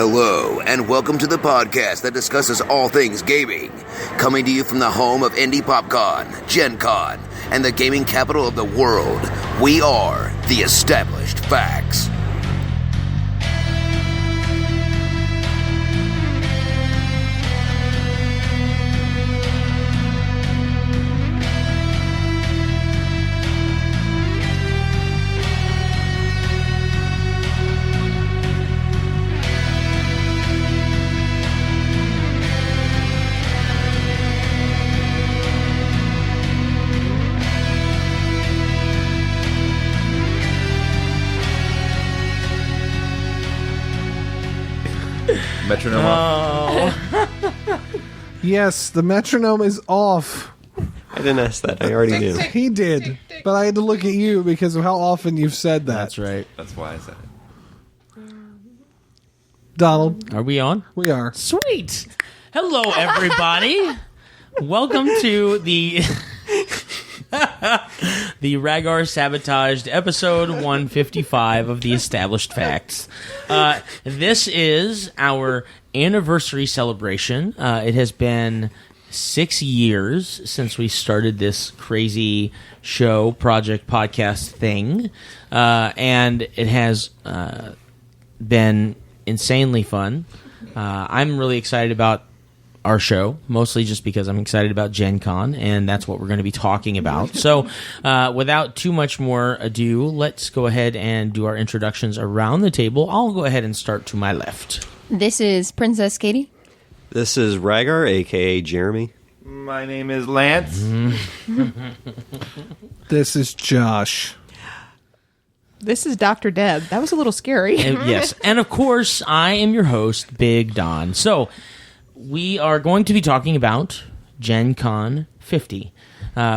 Hello, and welcome to the podcast that discusses all things gaming. Coming to you from the home of Indie PopCon, GenCon, and the gaming capital of the world, we are the Established Facts. Metronome off. Yes, the metronome is off. I didn't ask that. I already knew. He did, but I had to look at you because of how often you've said that. That's right. That's why I said it. Donald, Are we on? we are. Sweet. Hello, everybody. Welcome to the the Rhaegar Sabotaged episode 155 of the Established Facts. This is our anniversary celebration. It has been 6 years since we started this crazy show, project, podcast thing. And it has been insanely fun. I'm really excited about our show, mostly just because I'm excited about GenCon, and that's what we're going to be talking about. So, without too much more ado, let's go ahead and do our introductions around the table. I'll go ahead and start to my left. This is Princess Katie. This is Rhaegar, a.k.a. Jeremy. My name is Lance. This is Josh. This is Dr. Deb. That was a little scary. Yes, and of course, I am your host, Big Don. So, we are going to be talking about GenCon 50.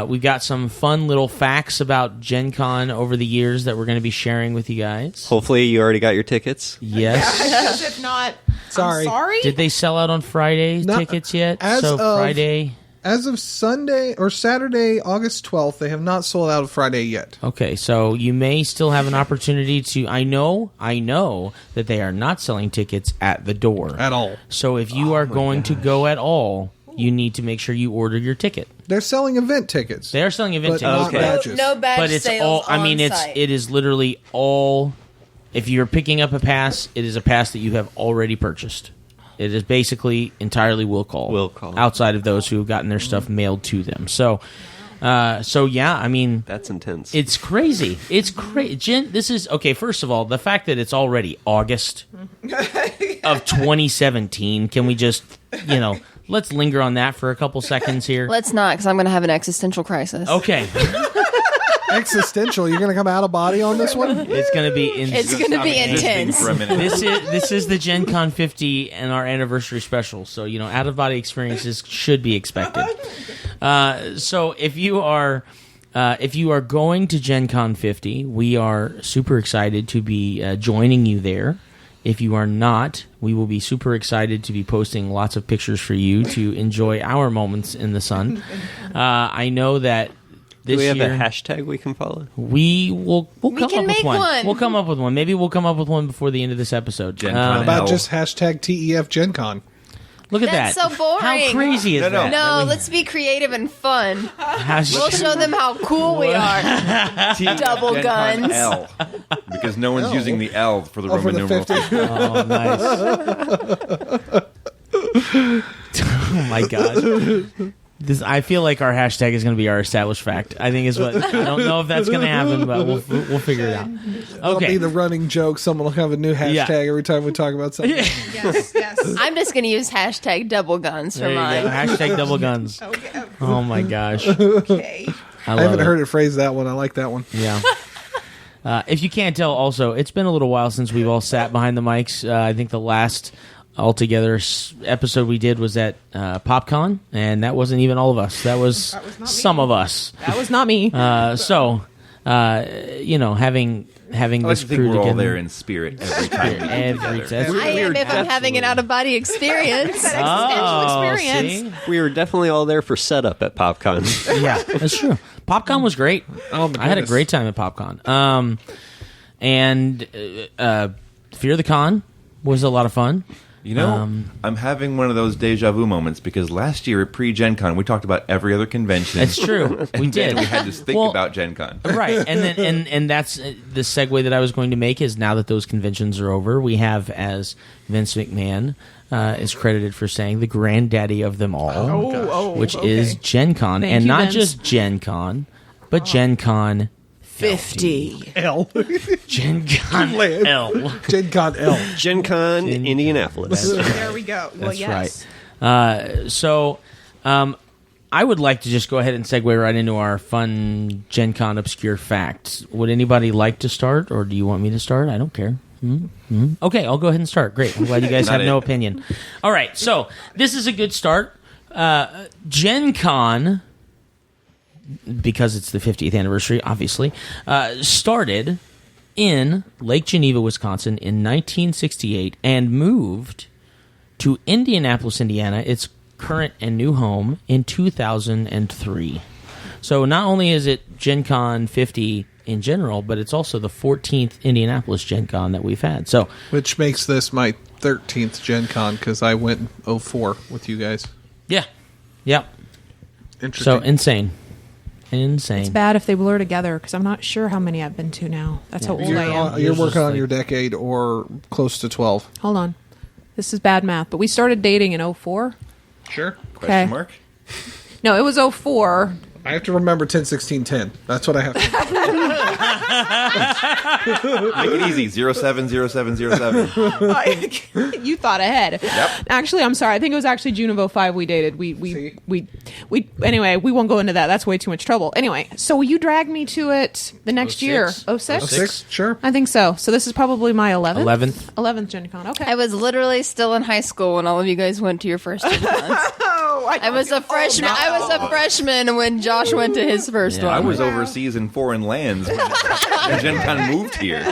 We've got some fun little facts about GenCon over the years that we're going to be sharing with you guys. Hopefully you already got your tickets. Yes. Because if not, Sorry. I'm sorry. Did they sell out on Friday No, tickets yet? as So of- Friday. As of Sunday or Saturday, August 12th, they have not sold out of Friday yet. Okay, so you may still have an opportunity to. I know that they are not selling tickets at the door At all. So if you are going to go at all, you need to make sure you order your ticket. They're selling event tickets. They are selling event But tickets, not badges. No badge but it's sales all. I mean, on site. it is literally all. If you're picking up a pass, it is a pass that you have already purchased. It is basically entirely will call. Will call. Outside of those who have gotten their stuff mailed to them. So yeah, I mean, That's intense. it's crazy. It's crazy. This is okay. First of all, the fact that it's already August of 2017. Can we just, let's linger on that for a couple seconds here? Let's not, because I'm going to have an existential crisis. Okay, Existential. You're going to come out of body on this one? it's going to be. It's going to be intense. For a minute. This is the Gen Con 50 and our anniversary special. So out of body experiences should be expected. So if you are going to Gen Con 50, we are super excited to be joining you there. If you are not, we will be super excited to be posting lots of pictures for you to enjoy our moments in the sun. I know that this Do we have year, a hashtag we can follow? we'll come can up with make one. We'll come up with one. Maybe we'll come up with one before the end of this episode. GenCon. How about Hell. just hashtag TEF GenCon? Look at That's that. so boring. How crazy is No, no. that? No, let's be creative and fun. Hashtag- We'll show them how cool we are. Double GenCon guns. L. Because no one's using the L for the Oh, for Roman the numeral. 50. Oh, nice. Oh my god. I feel like our hashtag is going to be our established fact. I think is what. I don't know if that's going to happen, but we'll figure it out. That'll Okay. be the running joke. Someone will have a new hashtag Yeah. every time we talk about something. Yes, yes. I'm just going to use hashtag double guns for There you mine. go. Hashtag double guns. Okay. Oh my gosh. Okay. I I haven't love heard it phrased that one. I like that one. Yeah. If you can't tell, also, it's been a little while since we've all sat behind the mics. I think the last altogether episode we did was at PopCon, and that wasn't even all of us. That was not some me. of us. That was not me. So, having I like this to think crew we're all together. there in spirit every time we get Every together. time. I am if I'm having an out-of-body experience. Existential experience. See? We were definitely all there for setup at PopCon. Yeah, that's true. PopCon was great. Oh, my I had a goodness. great time at PopCon. And Fear the Con was a lot of fun. You know, I'm having one of those deja vu moments because last year at pre-GenCon, we talked about every other convention. It's true. And We then did. we had to think Well, about GenCon. Right, and then and that's the segue that I was going to make is now that those conventions are over, we have, as Vince McMahon is credited for saying, the granddaddy of them all, which is GenCon, and you, not Vince. just GenCon, but GenCon 50. L. GenCon L. GenCon L. Gen Con, Indianapolis. There we go. Well, That's yes. right. So, I would like to just go ahead and segue right into our fun Gen Con obscure facts. Would anybody like to start, or do you want me to start? I don't care. Okay, I'll go ahead and start. Great. I'm glad you guys have no opinion. All right, so this is a good start. Gen Con, because it's the 50th anniversary, obviously, started in Lake Geneva, Wisconsin in 1968 and moved to Indianapolis, Indiana, its current and new home, in 2003. So not only is it Gen Con 50 in general, but it's also the 14th Indianapolis Gen Con that we've had. So, Which makes this my 13th Gen Con because I went 04 with you guys. yeah. Yep. Interesting. So insane. Insane. It's bad if they blur together because I'm not sure how many I've been to now. That's how old I am. You're Yours working is on like- your decade or close to 12. Hold on. This is bad math, but we started dating in 04. Sure. Question mark? No, it was 04. I have to remember 10, 16, 10. That's what I have to Make it easy. 070707. You thought ahead. Yep. Actually, I'm sorry. I think it was actually June of 05 we dated. We anyway, we won't go into that. That's way too much trouble. Anyway, so you dragged me to it the next year. 06? 6. Sure. I think so. So this is probably my 11th. 11th. 11th Gen Con. Okay. I was literally still in high school when all of you guys went to your first Gen Cons. I was a freshman. I was a freshman when Josh went to his first one. I was overseas in foreign lands when Gen Con moved here,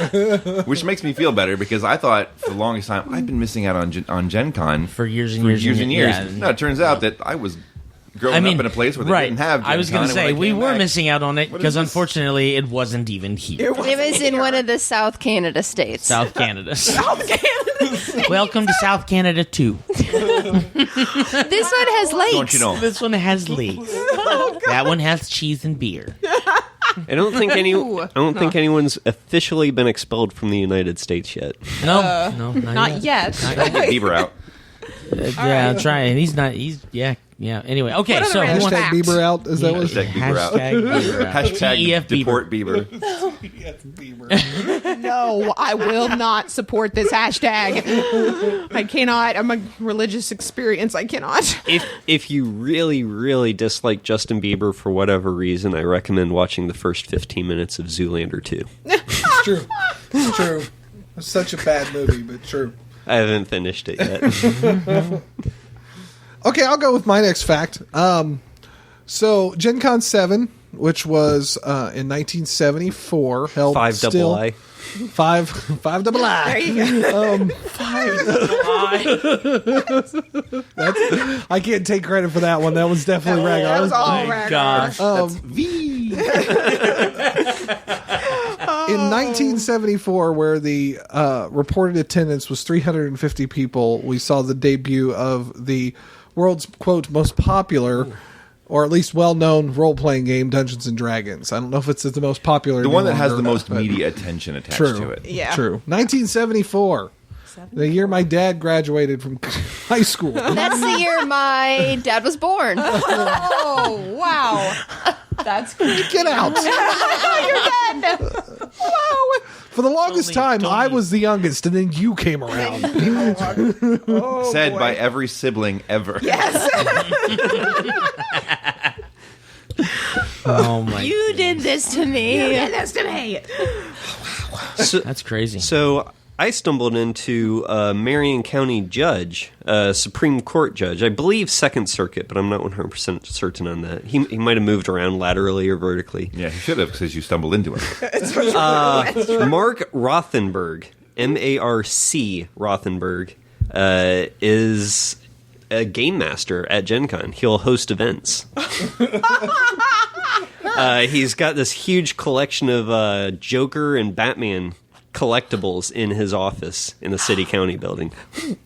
which makes me feel better because I thought for the longest time I've been missing out on Gen Con For years and for years years and and years. yeah. No, it turns out that I was growing up in a place where they didn't have Gen I was going to say, we were back, missing out on it What because is this? unfortunately it wasn't even here. It was in one of the South Canada states. South Canada. South Canada. Welcome to South Canada too. This one has lakes. Don't you know? This one has lakes. That one has cheese and beer. I don't think anyone's officially been expelled from the United States yet. No, not yet. Get Bieber out. Yeah, I'm trying. He's not. He's yeah. Anyway, okay. What So other who wants- Hashtag Bieber out. Is that what? Hashtag Bieber out. Hashtag Bieber out. Hashtag TEF deport Bieber. No, I will not support this hashtag. I cannot. I'm a religious experience. I cannot. If you really, really dislike Justin Bieber for whatever reason, I recommend watching the first 15 minutes of Zoolander 2. It's true. It's true. It's such a bad movie, but true. I haven't finished it yet. Okay, I'll go with my next fact. So Gen Con 7, which was in 1974, held Five still double I. five double I. I can't take credit for that one. That was definitely Ragnar. That was all My Ragnar. gosh. In 1974, where the reported attendance was 350 people, we saw the debut of the world's, quote, most popular, or at least well-known role-playing game, Dungeons & Dragons. I don't know if it's the most popular. The any one that has longer the or most not, but media attention attached True. to it. Yeah. True. 1974. The year my dad graduated from high school. That's the year my dad was born. Oh, wow. That's crazy. Get out. You're dead. Wow. For the longest time, Tony. I was the youngest, and then you came around. Said by every sibling ever. Oh my. You did this to me. That's crazy. So I stumbled into a Marion County judge, a Supreme Court judge. I believe Second Circuit, but I'm not 100% certain on that. He might have moved around laterally or vertically. Yeah, he should have because you stumbled into it. Mark Rothenberg, M-A-R-C Rothenberg, is a game master at Gen Con. He'll host events. He's got this huge collection of Joker and Batman collectibles in his office in the city-county building.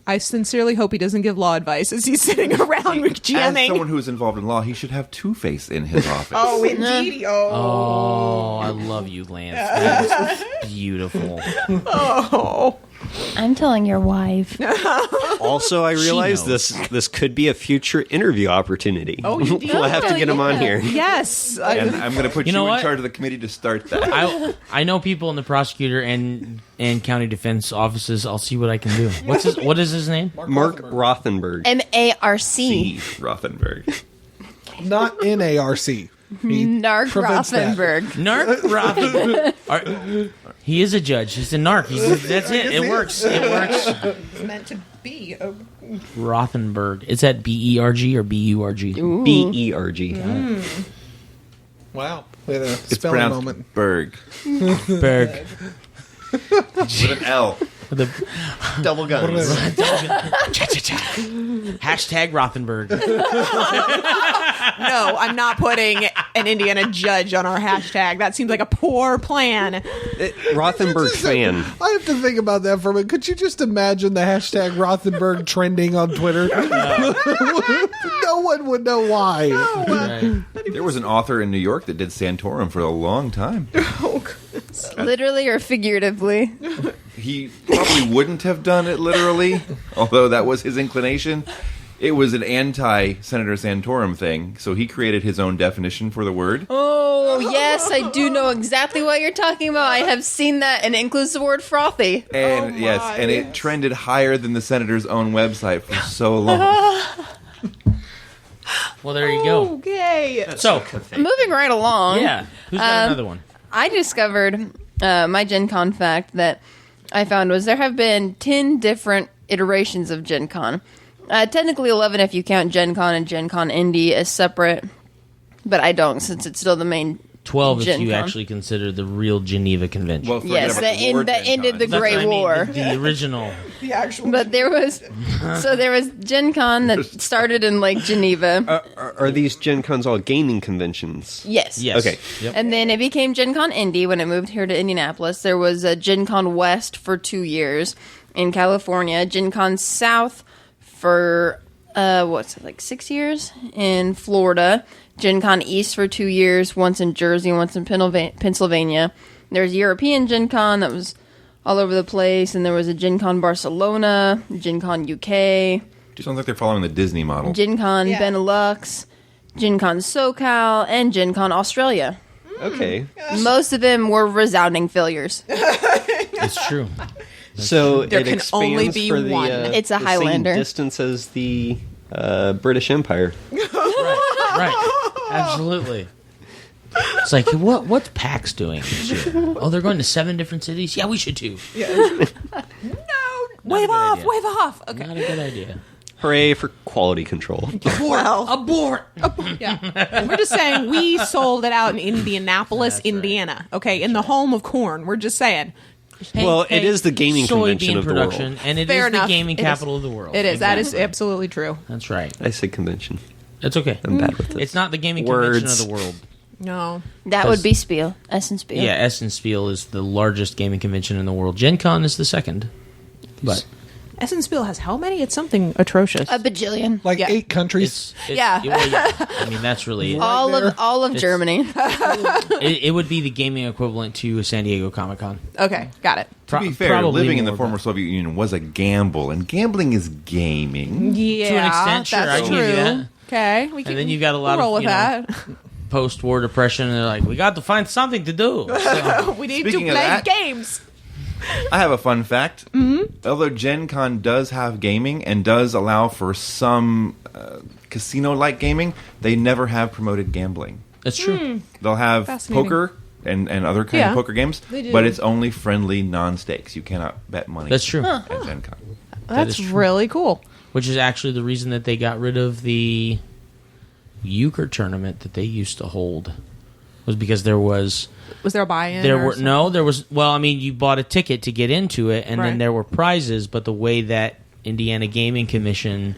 I sincerely hope he doesn't give law advice as he's sitting around As GMing. someone who's involved in law, he should have Two-Face in his office. Oh, indeed. Oh, I love you, Lance. That's beautiful. Oh. I'm telling your wife. Also, I realize knows. this could be a future interview opportunity. Oh, you do? We'll have to get him on here. Yes. And I'm going to put You you, know in what? charge of the committee to start that. I know people in the prosecutor and county defense offices. I'll see what I can do. What is his name? Mark Rothenberg. MARC. C. Rothenberg. Not NARC. Narc prevents that. Rothenberg. Narc Rothenberg. He is a judge. He's a narc. That's it. It works. It works. It's meant to be. Rothenberg. Is that BERG or BURG? BERG. Wow. We had a It's spelling pronounced moment. Berg. Berg. With an L. Double guns. Hashtag Rothenberg. No, I'm not putting an Indiana judge on our hashtag. That seems like a poor plan. Rothenberg fan. I have to think about that for a minute. Could you just imagine the hashtag Rothenberg trending on Twitter? No one would know why. Right. There was an author in New York that did Santorum for a long time. Literally or figuratively. He probably wouldn't have done it literally, although that was his inclination. It was an anti-Senator Santorum thing, so he created his own definition for the word. Oh, yes, I do know exactly what you're talking about. I have seen that, and it includes the word frothy. And yes, and it trended higher than the senator's own website for so long. Well, there you go. Okay. So, Moving right along. yeah. Who's got another one? I discovered my GenCon fact that I found was there have been 10 different iterations of GenCon. Technically 11 if you count GenCon and GenCon Indy as separate, but I don't since it's still the main 12 if you GenCon. actually consider the real Geneva Convention. Well, forget Yes, about that the war ended the GenCon. That's Great what I mean, War. the original. The actual. But there was GenCon that started in Lake Geneva. Are these Gen Cons all gaming conventions? Yes. Yes. Okay. Yep. And then it became GenCon Indy when it moved here to Indianapolis. There was a GenCon West for 2 years in California, GenCon South for 6 years in Florida, GenCon East for 2 years, once in Jersey, once in Pennsylvania. There's European GenCon that was all over the place, and there was a GenCon Barcelona, GenCon UK, Just sounds like they're following the Disney model. GenCon Yeah. Benelux, GenCon SoCal, and GenCon Australia. Okay. Most of them were resounding failures. It's true. So There it can expands only be for the, one. It's a the Highlander. same distance as the British Empire. Right. Absolutely. It's like, what's PAX doing this year? Oh, they're going to 7 different cities? Yeah, we should too. No. Wave good off. idea. Wave off. Okay. Not a good idea. Hooray for quality control. Abort! Yeah. We're just saying we sold it out in Indianapolis, That's right. Indiana. Okay, in the home of corn. We're just saying. Well, it is the gaming convention soybean of the production, world. and it Fair is enough. the gaming It is. capital of the world. It is. That is Exactly. absolutely true. That's right. I say convention. It's okay. I'm bad with this. It's not the gaming Words. convention of the world. No. That would be Spiel. Essen Spiel. Yeah, Essen Spiel is the largest gaming convention in the world. Gen Con is the second. But Essen Spiel has how many? It's something atrocious. A bajillion. Like Yeah. 8 countries. it's Yeah. well, yeah. I mean, that's really it. all of It's- Germany. It would be the gaming equivalent to San Diego Comic Con. Okay, got it. To be fair, living in the former Soviet Union was a gamble, and gambling is gaming. Yeah, extent, sure, that's I true. give you that. Okay, we can. And then you've got a lot roll of with that. Post-war depression, and they're like, we got to find something to do. So, We need Speaking to of play that- games. I have a fun fact. Mm-hmm. Although Gen Con does have gaming and does allow for some casino-like gaming, they never have promoted gambling. that's true. They'll have Fascinating. poker and other kind Yeah, of poker games, they do. but it's only friendly, non-stakes. You cannot bet money. That's true. At Gen Con. That's is true. really cool. Which is actually the reason that they got rid of the euchre tournament that they used to hold. Was because there was Was there a buy-in? there or were something? no there was well I mean you bought a ticket to get into it and Right. then there were prizes, but the way that Indiana Gaming Commission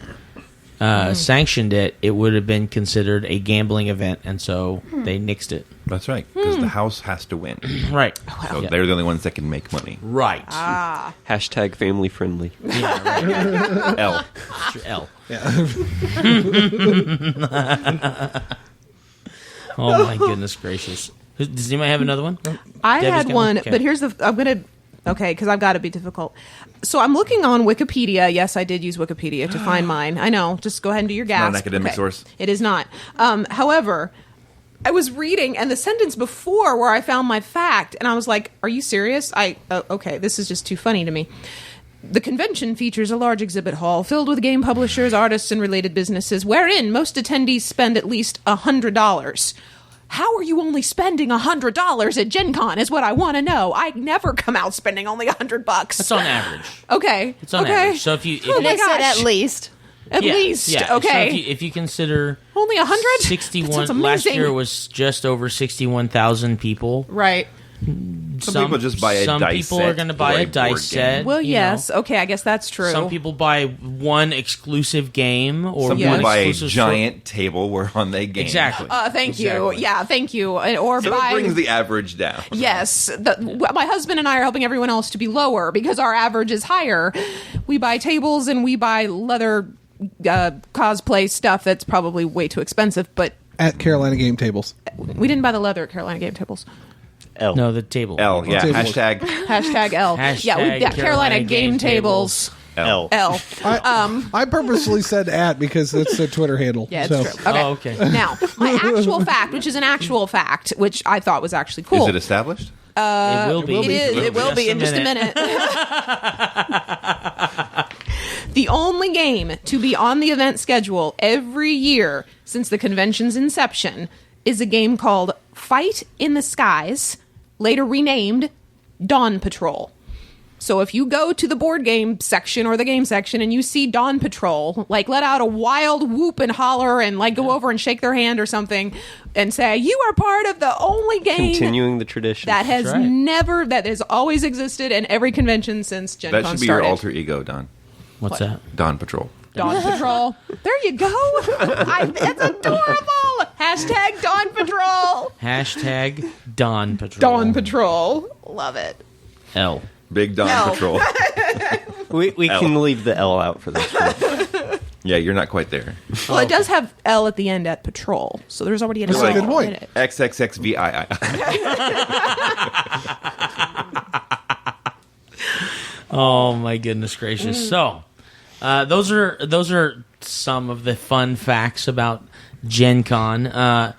sanctioned it, it would have been considered a gambling event, and so they nixed it. That's right, because the house has to win. Right. So Yeah. they're the only ones that can make money. Right. Hashtag family friendly. Yeah, right. L. L. Yeah. Oh my goodness gracious! Does anybody have another one? I Debbie's had got one, Okay. but here's the. I'm gonna. Okay, because I've got to be difficult. So I'm looking on Wikipedia. Yes, I did use Wikipedia to find mine. I know. Just go ahead and do your gasp. not an academic source. It is not. However, I was reading, and the sentence before where I found my fact, and I was like, "Are you serious?" Okay, this is just too funny to me. The convention features a large exhibit hall filled with game publishers, artists, and related businesses, wherein most attendees spend at least $100. How are you only spending $100 at Gen Con is what I want to know. I never come out spending only $100. That's on average. Okay. It's on okay. average. So if you, Oh my They said gosh. at least. At least. yeah. Okay. So if you consider Only 100? 61 That last sounds year amazing. was just over 61,000 people. Right. Some people just buy a some dice people set are going to buy or a a dice board set. game. Well, you yes. know. Okay, I guess that's true. Some people buy one exclusive game or Some Yeah. people one buy a exclusive giant table whereon they game. Exactly. Thank you. Exactly. Yeah, thank you. Or So buy. it brings the average down. Yes. My husband and I are helping everyone else to be lower because our average is higher. We buy tables and we buy leather cosplay stuff that's probably way too expensive, but At Carolina Game Tables. we didn't buy the leather at Carolina Game Tables. L. No, the table. L, yeah. Tables. Hashtag Hashtag L. yeah, we got Carolina Game Tables. L. L. I purposely said at because it's a Twitter handle. Yeah, it's so. true. Okay. Oh, okay. Now, my actual fact, which is an actual fact, which I thought was actually cool. Is it established? It will be. It is. It will be in just a minute. The only game to be on the event schedule every year since the convention's inception is a game called Fight in the Skies, later renamed Dawn Patrol. So if you go to the board game section or the game section and you see Dawn Patrol, like let out a wild whoop and holler and like go over and shake their hand or something and say, you are part of the only game Continuing the tradition. that has That's right. that has always existed in every convention since Gen That Con should be started. your alter ego, Don. What's that? Dawn Patrol. Dawn Patrol. There you go. It's adorable. Hashtag Dawn Patrol. Hashtag Dawn Patrol. Dawn Patrol. Love it. L. Big Dawn L. Patrol. We L. can leave the L out for this one. Yeah, you're not quite there. Well, it does have L at the end at Patrol, so there's already an That's L a good point. in it. XXXVII. Oh my goodness gracious! So, those are some of the fun facts about Gen Con.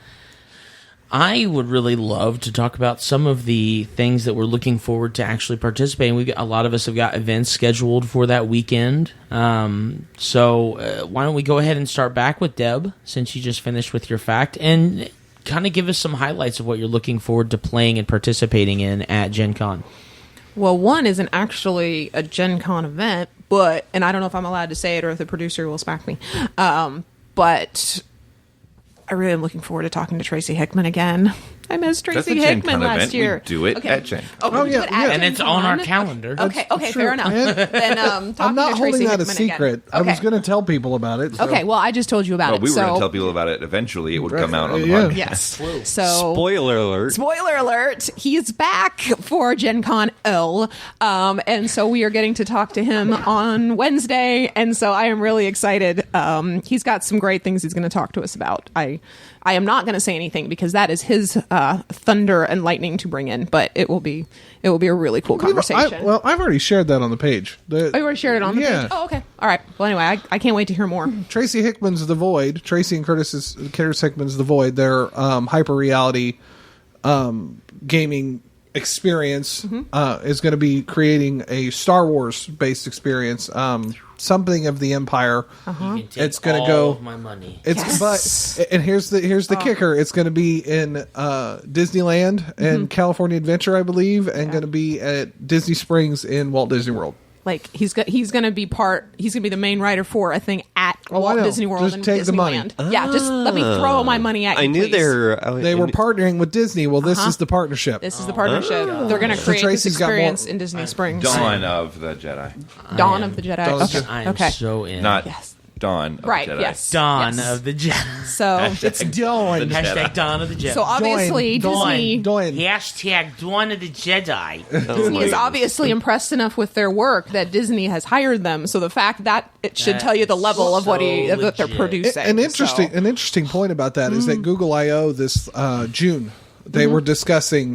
I would really love to talk about some of the things that we're looking forward to actually participating. A lot of us have got events scheduled for that weekend. So why don't we go ahead and start back with Deb, since you just finished with your fact, and kind of give us some highlights of what you're looking forward to playing and participating in at Gen Con. Well, one isn't actually a Gen Con event, and I don't know if I'm allowed to say it or if the producer will smack me, but I really am looking forward to talking to Tracy Hickman again. I missed That's Tracy a Gen Hickman Con last event. year. We do it at Gen Con. Oh, yeah, do it at yeah. Gen And it's on our Con? calendar. Okay, That's fair true. enough. And Then I'm talking not to holding Tracy that a Hickman secret. again. I was Okay. going to tell people about it. So. Okay, well, I just told you about Well, it. we were going so to tell people about it. Eventually, it would come out on the Yeah. podcast. yes. So Spoiler alert. spoiler alert, he is back for Gen Con L. And so we are getting to talk to him on Wednesday. And so I am really excited. He's got some great things he's going to talk to us about. I am not going to say anything because that is his thunder and lightning to bring in, but it will be a really cool conversation. I've already shared that on the page. Oh, you already shared it on the Yeah. page? Oh, okay. All right. Well, anyway, I can't wait to hear more. Tracy Hickman's The Void. Tracy and Curtis Hickman's The Void. Their hyper reality gaming experience is going to be creating a Star Wars based experience. Something of the Empire. You can take It's gonna all go- of my money. It's Yes. but and here's the kicker. It's going to be in Disneyland and California Adventure, I believe, and going to be at Disney Springs in Walt Disney World. Like he's going to be the main writer for a thing at Oh, I Walt know. Disney World Just and take the money. Disneyland. Yeah, just let me throw my money at you. I knew please. They were partnering with Disney. Well, this is the partnership. This is the partnership. They're going to create this Tracy's got more- experience in Disney Springs. Dawn of the Jedi. Dawn of the Jedi. Dawn of the Okay. I am okay. so in. Not Yes. dawn of Right, the Jedi. yes. Dawn Yes. of the Jedi. So It's Dawn. Hashtag Dawn of the Jedi. so obviously Dawn. Disney Dawn. Hashtag Dawn of the Jedi. Disney is obviously impressed enough with their work that Disney has hired them. So the fact that it should tell you the level of what that they're legit. producing. An interesting point about that is that Google I/O this June they were discussing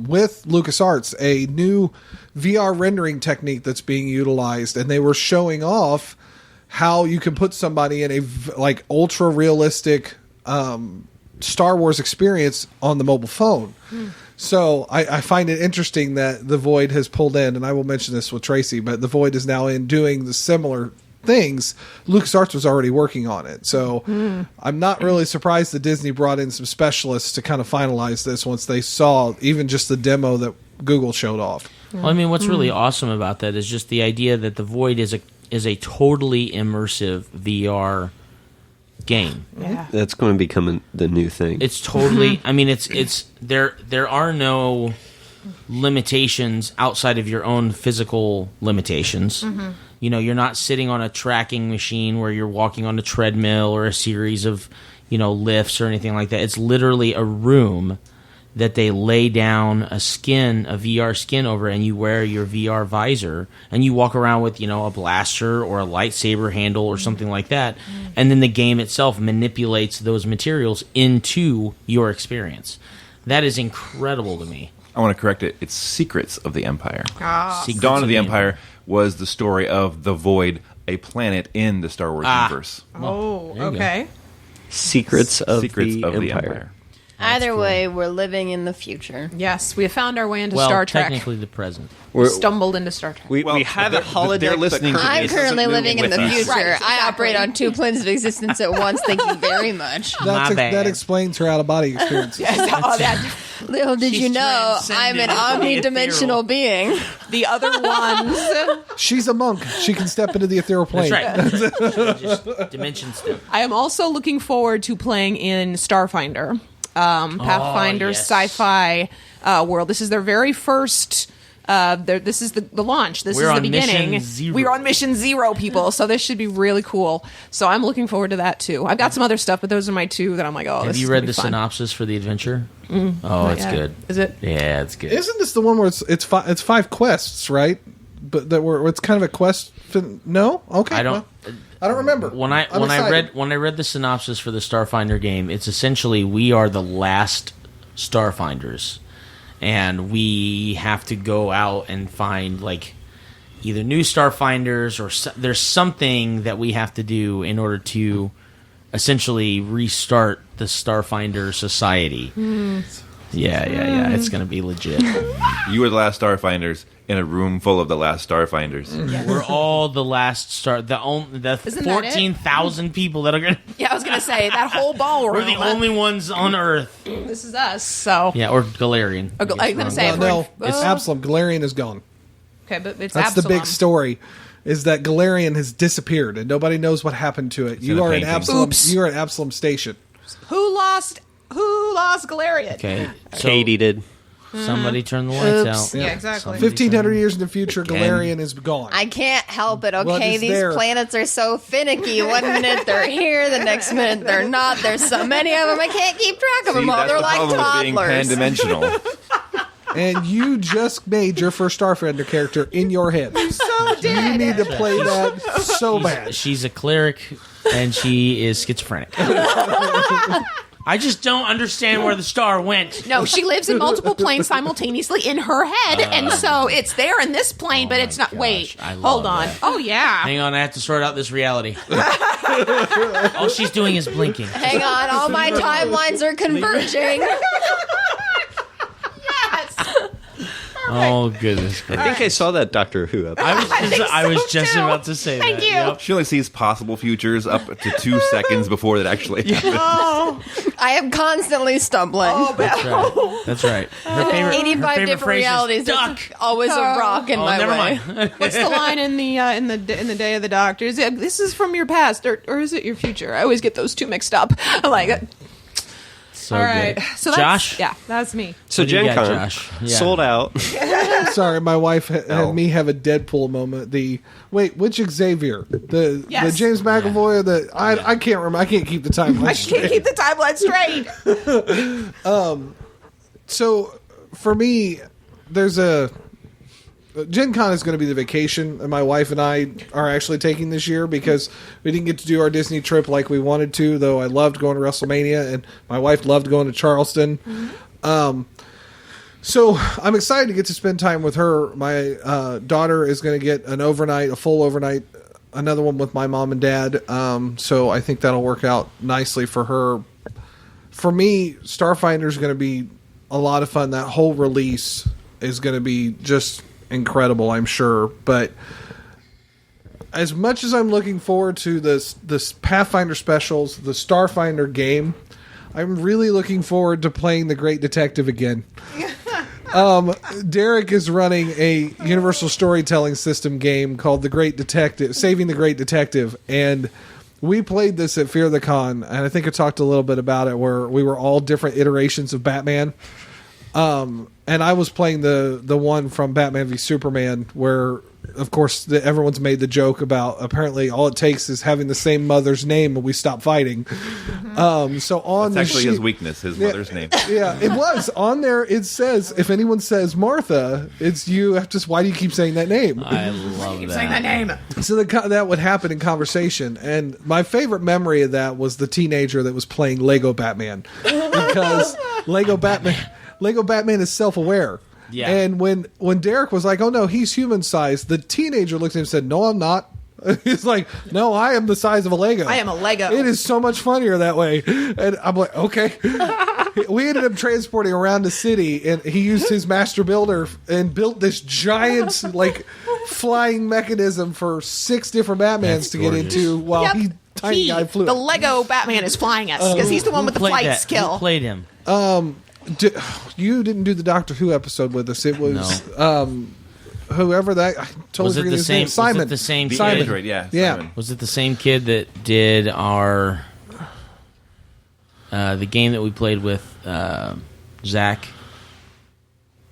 with LucasArts a new VR rendering technique that's being utilized, and they were showing off how you can put somebody in a like ultra realistic Star Wars experience on the mobile phone. So I find it interesting that the Void has pulled in, and I will mention this with Tracy, but the Void is now in doing the similar things. LucasArts was already working on it. So I'm not really surprised that Disney brought in some specialists to kind of finalize this once they saw even just the demo that Google showed off. Well, I mean, what's really awesome about that is just the idea that the Void is a totally immersive VR game. yeah. That's going to become the new thing. It's totally. I mean, it's there are no limitations outside of your own physical limitations. You know, you're not sitting on a tracking machine where you're walking on a treadmill or a series of, lifts or anything like that. It's literally a room that they lay down a VR skin over, and you wear your VR visor, and you walk around with, a blaster or a lightsaber handle or something like that. And then the game itself manipulates those materials into your experience. That is incredible to me. I want to correct it. It's Secrets of the Empire. Secrets Dawn of the Empire was the story of the Void, a planet in the Star Wars universe. Oh, there you okay. Secrets of Secrets the of the Empire. Empire. Either way, we're living in the future. Yes, we have found our way into Well, Star Trek. technically the present. We're- Stumbled into Star Trek. we have a they're holodeck. listening but to I'm this currently isn't living in moving the with us. future. Right, I exactly. operate on two planes of existence at once. Thank you very much. My bad. That explains her out of body experience. Oh, that, Little did She's you know, I'm transcendent. an omnidimensional being. the other ones. She's a monk. She can step into the ethereal plane. That's right. Just dimension step. I am also looking forward to playing in Starfinder, Pathfinder yes. sci-fi world. This is their very first. This is the launch. This We're is the on beginning. mission 0. We're on mission 0, people. So this should be really cool. So I'm looking forward to that too. I've got some other stuff, but those are my two that I'm like, oh, Have this you is read gonna be the fun. synopsis for the adventure? Oh, it's Yeah. good. Is it? Yeah, it's good. Isn't this the one where it's 5 quests, right? But that were it's kind of a quest. No, okay. I don't. well, I don't remember. When I excited. read the synopsis for the Starfinder game, it's essentially we are the last Starfinders, and we have to go out and find like either new Starfinders or there's something that we have to do in order to essentially restart the Starfinder society. Yeah. It's gonna be legit. You were the last Starfinders in a room full of the last Starfinders. We're all the last the Isn't that it? 14,000 people that are gonna. Yeah, I was gonna say that whole ballroom. We're the only ones on Earth. This is us. So Yeah, or Galarian. I was gonna say No, we're- it's Absalom. Galarian is gone. okay, but it's That's the Absalom. big story. Is that Galarian has disappeared and nobody knows what happened to it. in You a are in painting. Absalom. Oops. You are at Absalom Station. Who lost Galarian? Okay, so Katie did. somebody turn the lights Oops. out. Yeah, exactly. 1,500 years in the future, Galarian is gone. I can't help it, What okay? is These there? planets are so finicky. One minute they're here, the next minute they're not. There's so many of them, I can't keep track of See, them all. that's They're the like problem with being toddlers. pan-dimensional. And you just made your first Starfinder character in your head. You need to play that so bad. She's a cleric, and she is schizophrenic. I just don't understand where the star went. No, she lives in multiple planes simultaneously in her head, and so it's there in this plane, but it's not. gosh, Wait, I love hold on. that. Oh yeah. Hang on, I have to sort out this reality. All she's doing is blinking. Hang on, all my timelines are converging. Oh goodness! I think I saw that Doctor Who episode. I was just too. about to say Thank that. you. Yep. She only sees possible futures up to 2 seconds before that actually happens. I am constantly stumbling. That's right. Her favorite, 85 favorite different phrase is realities. duck. There's always a rock in Oh, my never way. mind. What's the line in the Day of the Doctor? Is it, this is from your past, or is it your future? I always get those two mixed up. I'm like, So All right. good. So that's, Josh? Yeah, that's me. So What do you got, GenCon Josh? Yeah. sold out. Sorry, my wife had No. me have a Deadpool moment. Which Xavier? The Yes. James McAvoy? I can't remember. I can't keep the timeline I straight. can't keep the timeline straight. So for me, there's a Gen Con is going to be the vacation, and my wife and I are actually taking this year because we didn't get to do our Disney trip like we wanted to, though I loved going to WrestleMania, and my wife loved going to Charleston. So I'm excited to get to spend time with her. My daughter is going to get a full overnight, another one with my mom and dad. So I think that'll work out nicely for her. For me, Starfinder is going to be a lot of fun. That whole release is going to be just incredible, I'm sure. But as much as I'm looking forward to this Pathfinder specials, the Starfinder game, I'm really looking forward to playing The Great Detective again. Derek is running a Universal Storytelling System game called The Great Detective, Saving the Great Detective, and we played this at Fear the Con, and I think I talked a little bit about it, where we were all different iterations of Batman. And I was playing the one from Batman v Superman, where, of course, everyone's made the joke about apparently all it takes is having the same mother's name and we stop fighting. So on That's actually his sheet- weakness, his mother's name. Yeah, it was on there. It says if anyone says Martha, it's you have to. Why do you keep saying that name? I love that. Saying that name. So that would happen in conversation, and my favorite memory of that was the teenager that was playing Lego Batman, because Lego Batman is self-aware. Yeah. And when Derek was like, "Oh no, he's human sized," the teenager looked at him and said, "No, I'm not." He's like, "No, I am the size of a Lego. I am a Lego." It is so much funnier that way." And I'm like, "Okay." We ended up transporting around the city, and he used his master builder and built this giant, like, flying mechanism for 6 different Batmans That's to get gorgeous. into while Yep. he tiny guy flew. The Lego Batman is flying us because he's the one with the Played flight that. skill. Who played him? You didn't do the Doctor Who episode with us. It was whoever that. I totally Was it forget the his same? name. Simon. Was it the same? The Simon. android, yeah. Yeah. Simon. Was it the same kid that did our the game that we played with Zach?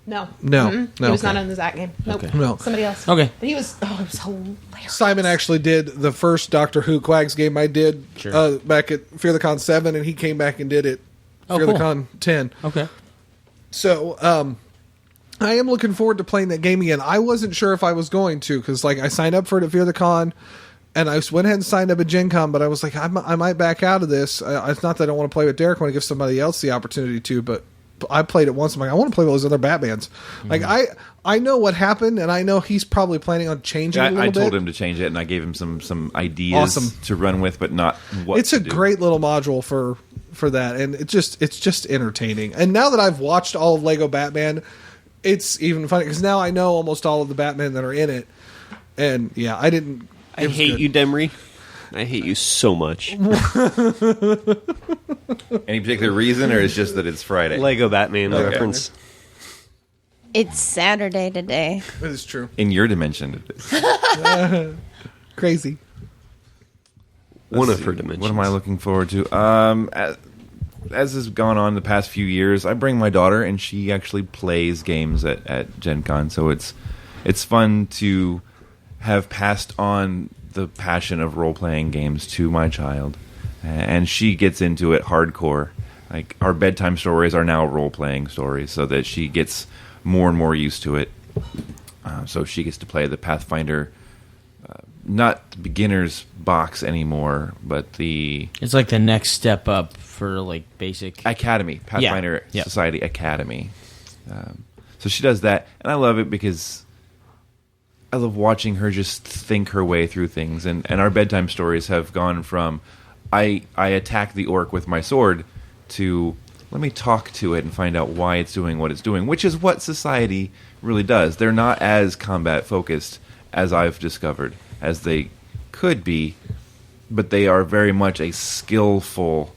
No. No, Mm-mm. no. He was Okay. not in the Zach game. Nope. No. Somebody else. Okay. But he was, it was hilarious. Simon actually did the first Doctor Who Quags game I did Sure. back at Fear the Con 7, and he came back and did it Oh, Fear cool. the Con 10. Okay. So, I am looking forward to playing that game again. I wasn't sure if I was going to, because like I signed up for it at Fear the Con, and I went ahead and signed up at Gen Con, but I was like, I might back out of this. It's not that I don't want to play with Derek. I want to give somebody else the opportunity to, but I played it once. I'm like, I want to play with those other Batmans. Like I know what happened, and I know he's probably planning on changing it a little I bit. told him to change it, and I gave him some ideas Awesome. to run with, but not what It's to a do. great little module for that, and it's just entertaining. And now that I've watched all of Lego Batman, it's even funny because now I know almost all of the Batman that are in it. And yeah, I didn't. I hate you, Demry. I hate you so much. Any particular reason, or it's just that it's Friday? Lego Batman Okay. reference. It's Saturday today. It is true. In your dimension, it is. Crazy. One Let's of her see. dimensions. What am I looking forward to? As has gone on the past few years, I bring my daughter, and she actually plays games at Gen Con, so it's fun to have passed on the passion of role-playing games to my child, and she gets into it hardcore. Like, our bedtime stories are now role-playing stories, so that she gets more and more used to it. So she gets to play the Pathfinder, not the beginner's box anymore, but the It's like the next step up for like basic. Academy, Pathfinder Yeah. Society Academy. So she does that, and I love it because I love watching her just think her way through things. And our bedtime stories have gone from I attack the orc with my sword to let me talk to it and find out why it's doing what it's doing, which is what society really does. They're not as combat focused as I've discovered as they could be, but they are very much a skillful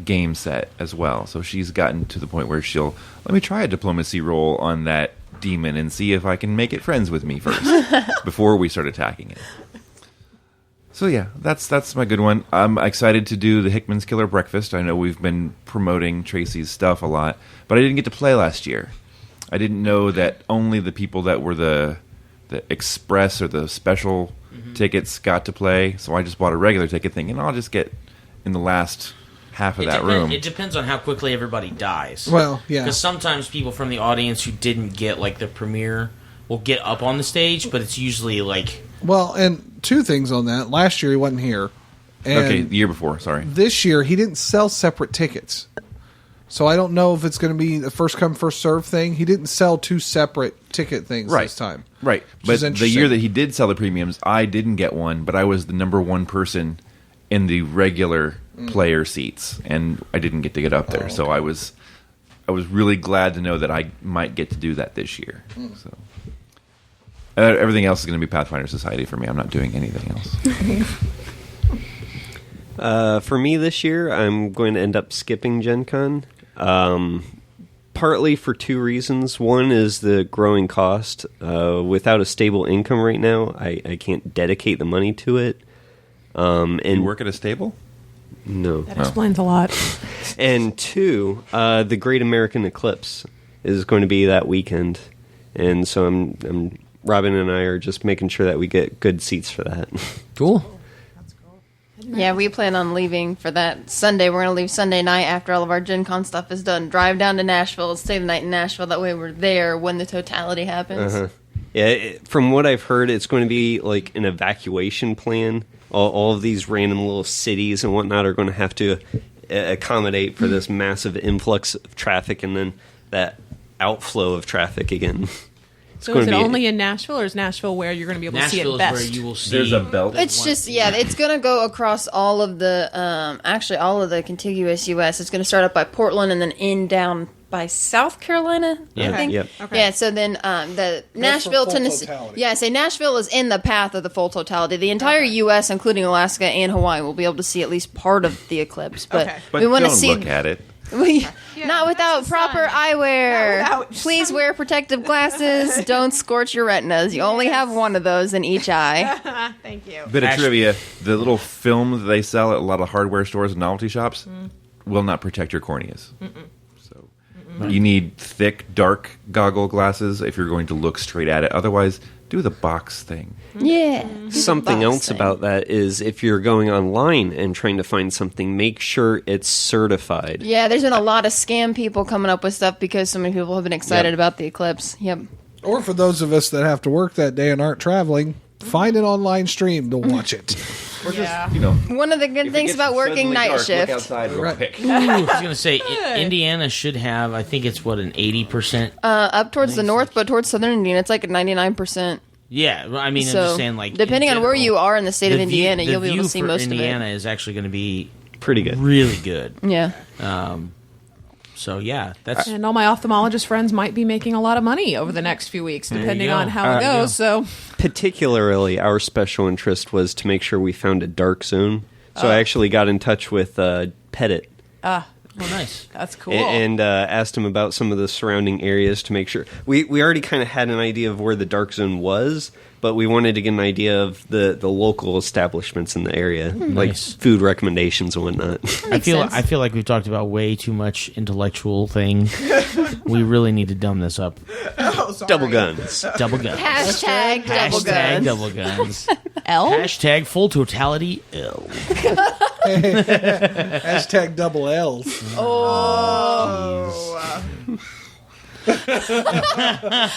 game set as well. So she's gotten to the point where she'll let me try a diplomacy roll on that demon and see if I can make it friends with me first before we start attacking it. So yeah, that's my good one. I'm excited to do the Hickman's Killer Breakfast. I know we've been promoting Tracy's stuff a lot, but I didn't get to play last year. I didn't know that only the people that were the express or the special tickets got to play. So I just bought a regular ticket thinking I'll just get in the last half of that room. It depends on how quickly everybody dies. Well, yeah. Because sometimes people from the audience who didn't get like the premiere will get up on the stage, but it's usually like... Well, and two things on that. Last year he wasn't here. And Okay, the year before, sorry. this year he didn't sell separate tickets. So I don't know if it's going to be a first come, first serve thing. He didn't sell two separate ticket things this time. Right. Which But is the interesting. year that he did sell the premiums, I didn't get one, but I was the number one person in the regular player seats, and I didn't get to get up there. So I was really glad to know that I might get to do that this year. So everything else is going to be Pathfinder Society for me. I'm not doing anything else. For me this year, I'm going to end up skipping GenCon. Partly for two reasons. One is the growing cost. Without a stable income right now, I can't dedicate the money to it. And You work at a stable? no. That explains a lot. And two, the Great American Eclipse is going to be that weekend, and so I'm Robin and I are just making sure that we get good seats for that. Cool. Yeah, we plan on leaving for that Sunday. We're going to leave Sunday night after all of our Gen Con stuff is done. Drive down to Nashville, stay the night in Nashville. That way we're there when the totality happens. Yeah, from what I've heard, it's going to be like an evacuation plan. All of these random little cities and whatnot are going to have to accommodate for this massive influx of traffic and then that outflow of traffic again. So is it only in Nashville, or is Nashville where you're going to be able to see Nashville it is best? where you will see... There's a belt. It's just, it's going to go across all of the, actually all of the contiguous U.S. It's going to start up by Portland and then in down by South Carolina, I think. Yep. Okay. Yeah, so then the Nashville, full Tennessee. totality. Yeah, say Nashville is in the path of the full totality. The entire U.S., including Alaska and Hawaii, will be able to see at least part of the eclipse. But Okay. But we want to don't see. look at it. Not without that's the proper sun. eyewear. Not without Please sun. wear protective glasses. Don't scorch your retinas. You only have one of those in each eye. Thank you. Bit of Actually- trivia: the little film that they sell at a lot of hardware stores and novelty shops will not protect your corneas. So you need thick, dark goggle glasses if you're going to look straight at it. Otherwise, do the box thing. Yeah. Something box else thing. about that is if you're going online and trying to find something, make sure it's certified. Yeah, there's been a lot of scam people coming up with stuff because so many people have been excited Yep. about the eclipse. Yep. Or for those of us that have to work that day and aren't traveling, find an online stream to watch it. Yeah. You know, One of the good things about working night shift. Look outside real Right. quick. I was going to say, Indiana should have, I think it's, an 80%? Up towards the north, but towards southern Indiana, it's like a 99%. Yeah, well, I mean, I'm So, just saying, like... depending in on where general, you are in the state of the view- Indiana, the you'll be able view to see for most Indiana of is actually going to be Pretty good. really good. it. Yeah. So, yeah, that's... And all my ophthalmologist friends might be making a lot of money over the next few weeks, you depending go. on how it There you goes. So, Particularly, our special interest was to make sure we found a dark zone. So I actually got in touch with Pettit Oh, nice. that's cool. and asked him about some of the surrounding areas to make sure. We already kind of had an idea of where the dark zone was, but we wanted to get an idea of the local establishments in the area, like Nice. food recommendations and whatnot. I feel sense. like we've talked about way too much intellectual thing. We really need to dumb this up. Double guns. Double guns. Hashtag double Hashtag guns. double guns. L? Hashtag full totality L. Hashtag double L's.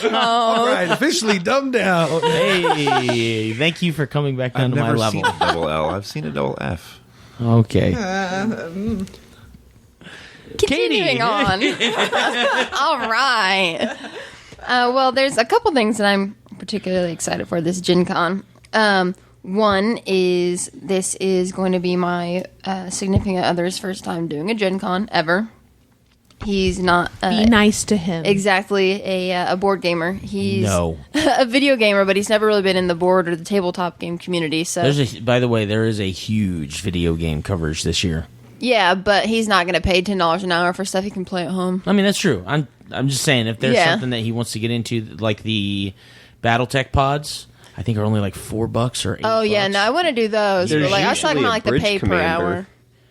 All right, officially dumbed down. Hey, thank you for coming back down I've to my never level. seen a double L. I've seen a double F. Okay. Continuing on. All right. Well, there's a couple things that I'm particularly excited for this Gen Con. One is this is going to be my significant other's first time doing a Gen Con ever. He's not Be nice to him. exactly a board gamer. He's No. a video gamer, but he's never really been in the board or the tabletop game community. So By the way, there is a huge video game coverage this year. yeah, but he's not going to pay $10 an hour for stuff he can play at home. I mean, that's true. I'm just saying, if there's Yeah. something that he wants to get into, like the BattleTech pods, I think are only like $4 or $8. Oh yeah, no, I want to do those. There's But like I was talking usually about a like the bridge pay per commander. hour.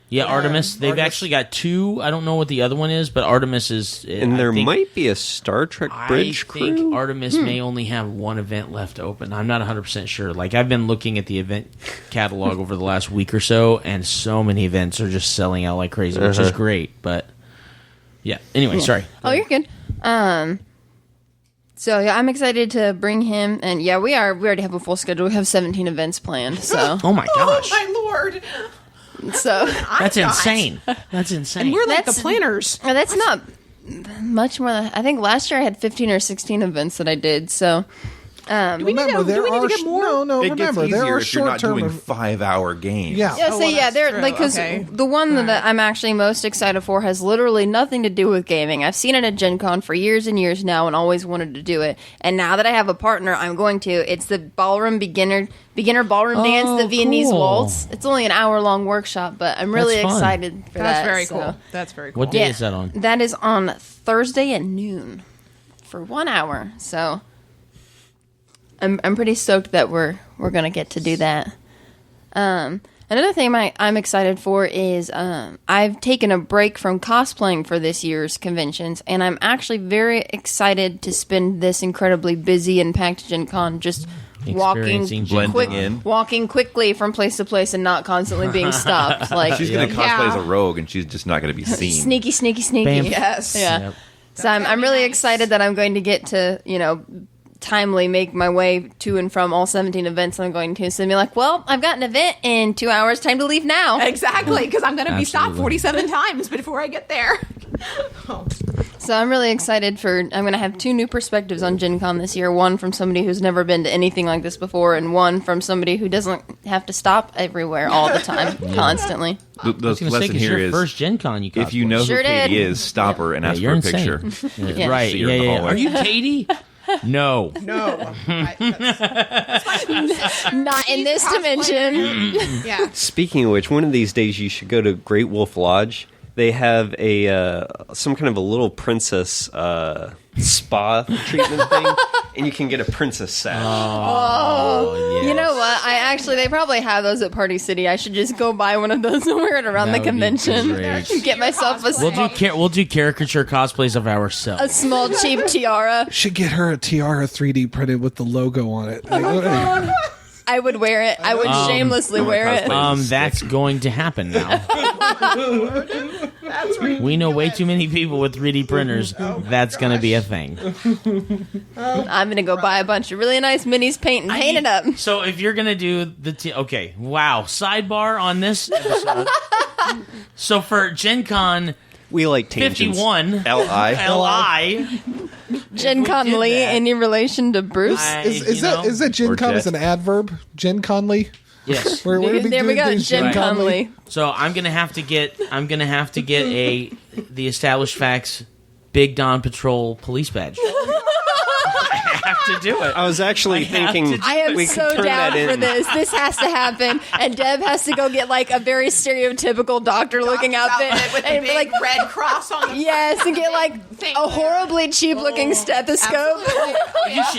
Yeah, Artemis. They've actually got 2. I don't know what the other one is, but Artemis is. And there might be a Star Trek bridge I think crew. Artemis may only have one event left open. I'm not 100% sure. Like, I've been looking at the event catalog over the last week or so, and so many events are just selling out like crazy, which is great. But, yeah. Anyway, sorry. Oh, you're good. So yeah, I'm excited to bring him, and yeah, we already have a full schedule. We have 17 events planned. So Oh, my gosh. Oh, my lord. so That's not. insane. That's insane. And we're like That's- the planners. that's not much more than I think last year I had 15 or 16 events that I did. So we need Remember, to- there do we need to are get more? no. It Remember, gets there easier are if you're not short-term. doing 5-hour games. Yeah. yeah, so well, yeah, that's they're true. like because Okay. the one that I'm actually most excited for has literally nothing to do with gaming. I've seen it at Gen Con for years and years now, and always wanted to do it. And now that I have a partner, I'm going to. It's the ballroom beginner ballroom dance, the Viennese cool. waltz. It's only an hour-long workshop, but I'm really That's fun. excited for That's that. very so. cool. That's very cool. What day is that on? That is on Thursday at noon for 1 hour. So I'm pretty stoked that we're gonna get to do that. Another thing I'm excited for is I've taken a break from cosplaying for this year's conventions, and I'm actually very excited to spend this incredibly busy and packed Gen Con just Experiencing Gen Blending in. walking quickly from place to place and not constantly being stopped. Like She's going to cosplay Yeah. as a rogue, and she's just not going to be seen. sneaky. Bam. Yes. Yeah. Yep. So I'm really nice. excited that I'm going to get to, timely make my way to and from all 17 events I'm going to. So be like, well, I've got an event in 2 hours. Time to leave now. Exactly, because I'm going to be stopped Absolutely. 47 times before I get there. So I'm really excited I'm going to have 2 new perspectives on Gen Con this year. One from somebody who's never been to anything like this before, and one from somebody who doesn't have to stop everywhere all the time, constantly. The I was gonna say, lesson 'cause here your is, first Gen Con you if you know Sure who Katie did. is, stop her and ask you're for a insane. picture. Yeah. Right. See her in the hallway. Are you Katie? No. No. Not in this dimension. Yeah. Speaking of which, one of these days you should go to Great Wolf Lodge. They have a some kind of a little princess spa treatment thing, and you can get a princess sash. Oh, yes. You know what? They probably have those at Party City. I should just go buy one of those and wear it around That the would be convention. great. Get myself a We'll do caricature cosplays of ourselves. a small cheap tiara. Should get her a tiara 3D printed with the logo on it. I would wear it. I would shamelessly wear it. cosplay. That's going to happen now. We know way too many people with 3D printers. That's going to be a thing. I'm gonna go buy a bunch of really nice minis, paint it up. So if you're going to do okay, wow, sidebar on this episode. So for Gen Con We like tangents. 51, L.I. LI, Gen Con did Lee, that- any relation to Bruce? Is that Gen Or Con Jet. as an adverb? Gen Conley? Yes. We're gonna be there we doing go, things Gen Right. Con Lee. So I'm gonna have to get the Established Facts Big Don Patrol police badge. I have to do it. I was actually thinking I am we could so turn down that in. for this. This has to happen, and Deb has to go get like a very stereotypical doctor-looking outfit, with and the big red cross on the yes, and get like thing a there. horribly cheap-looking stethoscope.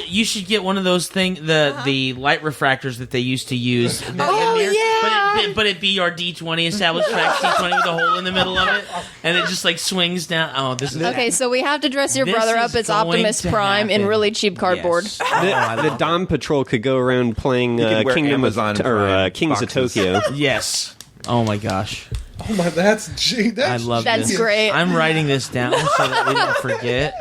You should get one of those the light refractors that they used to use. Oh, yeah. But it be your D20 Established Facts D20 with a hole in the middle of it, and it just like swings down. Oh, this is Okay, so we have to dress your This brother up is as going Optimus to Prime in happen. really cheap cardboard. Yes. Oh, I The love Dom Patrol could go around playing could wear Kingdom Amazon of, or Prime Kings of boxes. Tokyo. it. Yes. Oh my gosh, Oh my, that's I love That's this. great. I'm writing this down so that we don't forget.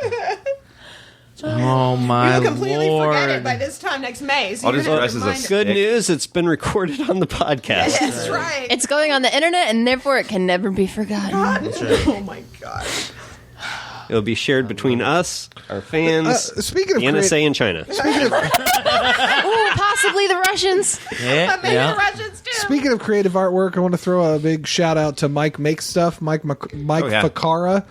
Oh my You'll completely lord! forget it by this time next May. So I'll you're just gonna dress as a remind- Good Nick. news, it's been recorded on the podcast. That's right. It's going on the internet, and therefore it can never be forgotten. Oh my god. It'll be shared between us, our fans, speaking of the NSA, and China. Ooh, possibly the Russians. Yeah, Maybe yeah. the Russians too. Speaking of creative artwork, I want to throw a big shout out to Mike Makes Stuff, Mike yeah. Ficara.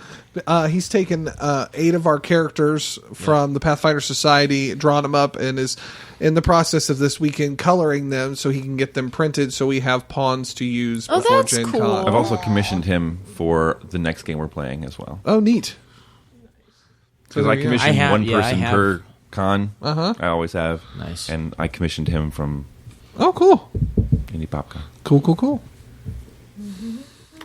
He's taken 8 of our characters from the Pathfinder Society, drawn them up, and is in the process of this weekend coloring them so he can get them printed so we have pawns to use Oh, before that's Gen cool. Con. I've also commissioned him for the next game we're playing as well. Oh, neat. Because I commissioned I have- one yeah, I person have- per Con. Uh-huh. I always have. Nice. And I commissioned him from Oh, cool. Indie PopCon. Cool.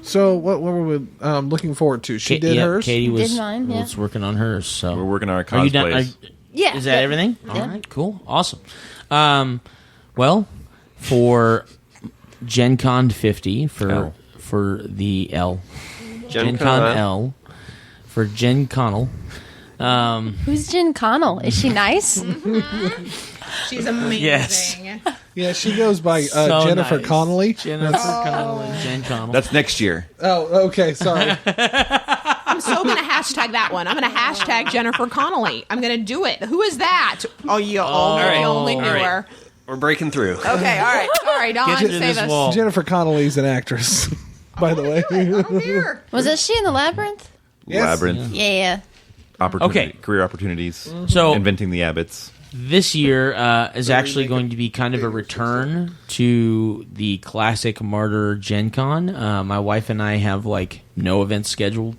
So what were we looking forward to? She did hers? Katie was, Did mine, yeah. was working on hers. So We're working on our Are you done? cosplays. Yeah. Is that everything? Yeah. All right, cool, awesome. Well, for Gen Con 50 L. for the L, Gen Gen Con Con. L for Gen Connell. Who's Jen Connell? Is she nice? She's amazing. Yes. Yeah, she goes by So Jennifer nice. Connelly. Jennifer Connell and Jen Connell. That's next year. Oh, okay. Sorry. I'm so going to hashtag that one. I'm going to hashtag Jennifer Connelly. I'm going to do it. Who is that? Oh, you only knew all right. her. We're breaking through. Okay, all right. Sorry, Don. Get to Save this us. wall. Jennifer Connelly's an actress, by the way. I'm here. Was that she in the labyrinth? Yes. Labyrinth. Yeah. Opportunity, Okay. Career opportunities. So- Inventing the Abbots. This year is actually going to be kind of a return to the classic Martyr Gen Con. My wife and I have no events scheduled.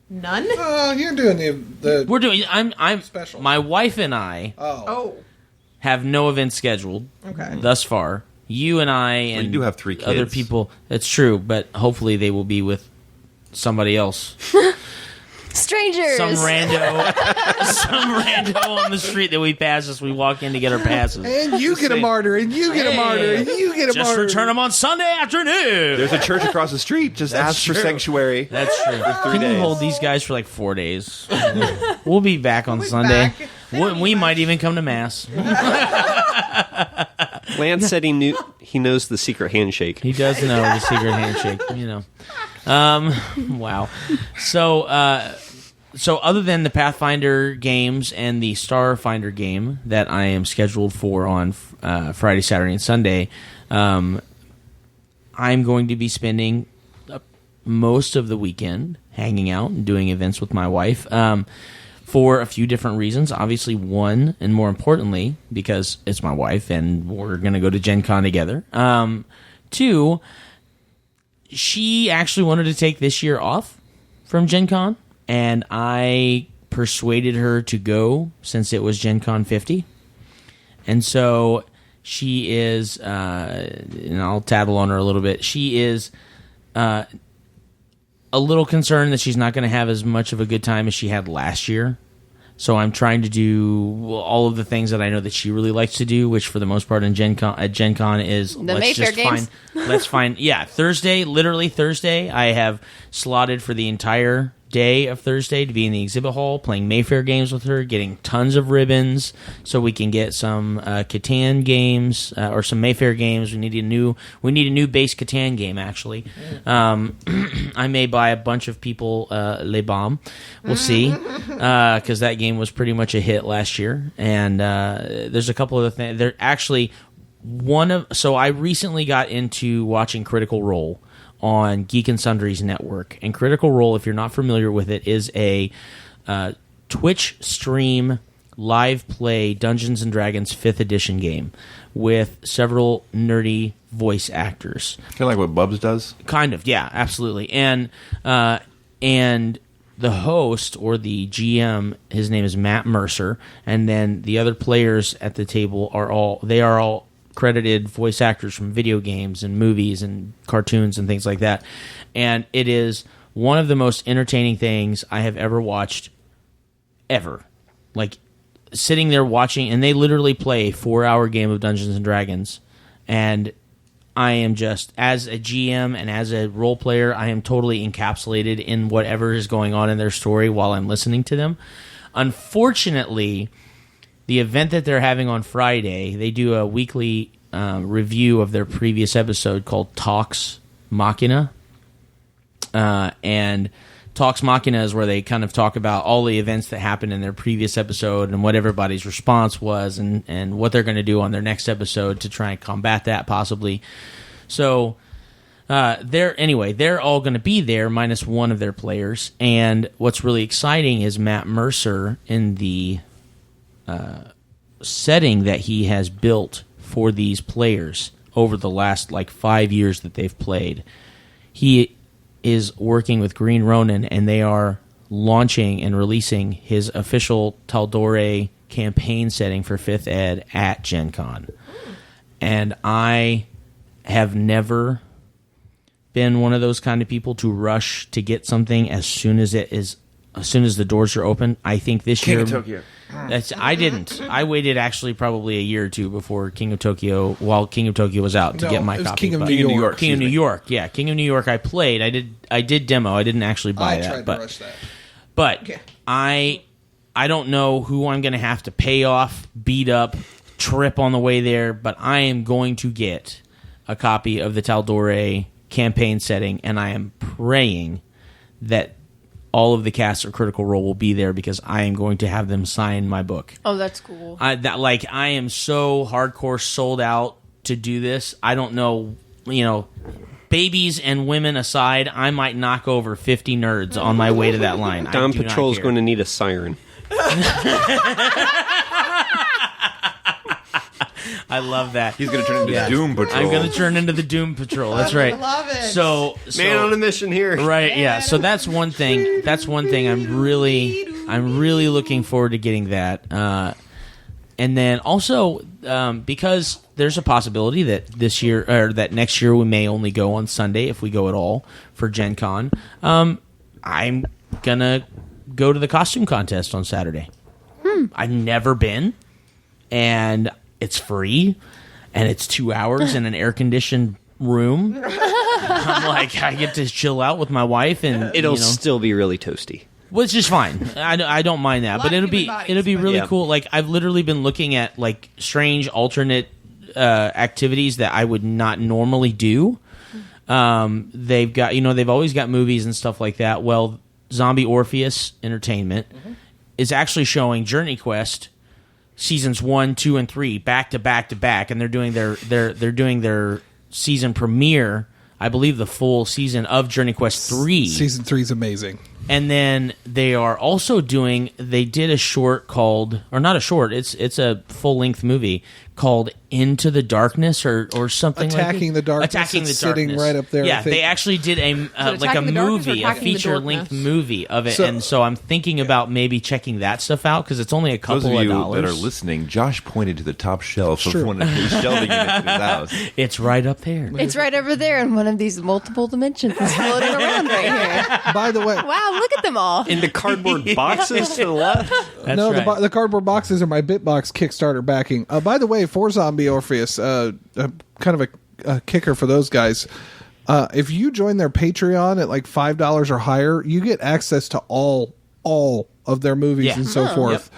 None? You're doing the We're doing. I'm Special. My wife and I Oh, have no events scheduled okay. thus far. You and I and you do have 3 kids. other people. That's true, but hopefully they will be with somebody else. Strangers. Some rando on the street that we pass as we walk in to get our passes. And you get a martyr, and you get a martyr, and you get a Just martyr. return them on Sunday afternoon. There's a church across the street. Just That's ask for true. sanctuary. That's true. 3 Can you days. hold these guys for 4 days? We'll be back on Sunday. back. They don't We need might even come to mass. Lance said he knows the secret handshake. He does know the secret handshake. Wow. So other than the Pathfinder games and the Starfinder game that I am scheduled for on Friday, Saturday, and Sunday, I'm going to be spending most of the weekend hanging out and doing events with my wife for a few different reasons. Obviously, one, and more importantly, because it's my wife and we're going to go to Gen Con together. Two, she actually wanted to take this year off from Gen Con, and I persuaded her to go since it was Gen Con 50. And so she is, and I'll tattle on her a little bit, she is a little concerned that she's not going to have as much of a good time as she had last year. So I'm trying to do all of the things that I know that she really likes to do, which for the most part at Gen Con is The Mayfair games? Let's find Thursday, literally Thursday, I have slotted for the entire day of Thursday to be in the exhibit hall playing Mayfair games with her, getting tons of ribbons so we can get some Catan games or some Mayfair games. We need a new base Catan game actually. I may buy a bunch of people Les Bombes. We'll see, because that game was pretty much a hit last year. And there's a couple of things. There actually so I recently got into watching Critical Role on Geek and Sundry's network. And Critical Role, if you're not familiar with it, is a Twitch stream live play Dungeons and Dragons 5th edition game with several nerdy voice actors. Kind of like what Bubs does. Kind of, yeah, absolutely. And the host or the GM, his name is Matt Mercer, and then the other players at the table are all credited voice actors from video games and movies and cartoons and things like that. And it is one of the most entertaining things I have ever watched ever. Like sitting there watching, and they literally play a 4-hour game of Dungeons and Dragons, and I am just, as a GM and as a role player, I am totally encapsulated in whatever is going on in their story while I'm listening to them. Unfortunately, the event that they're having on Friday, they do a weekly review of their previous episode called Talks Machina. And Talks Machina is where they kind of talk about all the events that happened in their previous episode and what everybody's response was and what they're going to do on their next episode to try and combat that possibly. So they're all going to be there minus one of their players. And what's really exciting is Matt Mercer in the setting that he has built for these players over the last 5 years that they've played. He is working with Green Ronin, and they are launching and releasing his official Tal'Dorei campaign setting for 5th Ed at GenCon. And I have never been one of those kind of people to rush to get something as soon as the doors are open. I think this King year of Tokyo. I didn't. I waited actually probably a year or two before King of Tokyo, while King of Tokyo was out, to get my it was copy. King of but- New York. King of New York. Yeah, King of New York. I played. I did demo. I didn't actually buy I that. tried but to rush that. but Okay. I don't know who I'm going to have to pay off, beat up, trip on the way there, but I am going to get a copy of the Tal'Dorei campaign setting, and I am praying that all of the cast of Critical Role will be there, because I am going to have them sign my book. Oh, that's cool. I am so hardcore sold out to do this. I don't know, babies and women aside, I might knock over 50 nerds on my way to that line. Dom Patrol's going to need a siren. I love that. He's going to turn into Yeah. Doom Patrol. I'm going to turn into the Doom Patrol. That's right. love it. So Man on a mission here. right, yeah. So that's one thing. That's one thing I'm really looking forward to getting that. And then also because there's a possibility that this year or that next year we may only go on Sunday if we go at all for Gen Con. I'm gonna go to the costume contest on Saturday. I've never been, and it's free, and it's 2 hours in an air-conditioned room. I'm like, I get to chill out with my wife, and It'll still be really toasty. which is fine. I don't mind that, Lot but of it'll be human bodies, but- really Yeah. cool. Like, I've literally been looking at like strange alternate activities that I would not normally do. They've got they've always got movies and stuff like that. Well, Zombie Orpheus Entertainment is actually showing Journey Quest seasons 1, 2, and 3 back to back to back, and they're doing their season premiere. I believe the full season of Journey Quest 3. Season 3 is amazing. And then they are also they did a short called, or not a short, it's a full-length movie called Into the Darkness or something Attacking the like that. Darkness. Attacking the It's sitting Darkness. right up there, I Yeah, think. they actually did like a Attacking the Darkness or movie, a Attacking the feature-length Darkness? movie of it. So- and so I'm thinking about maybe checking that stuff out, because it's only a Those couple of you of dollars. that are listening, Josh pointed to the top shelf Sure. of one of his shelving units in his house. It's right up there. It's right over there in one of these multiple dimensions. It's floating around right here. By the way, Wow, look at them all. In the cardboard boxes to the left. That's no, right. the cardboard boxes are my Bitbox Kickstarter backing. By the way, for Zombie Orpheus, kind of a kicker for those guys. If you join their Patreon at like $5 or higher, you get access to all of their movies Yeah. and so forth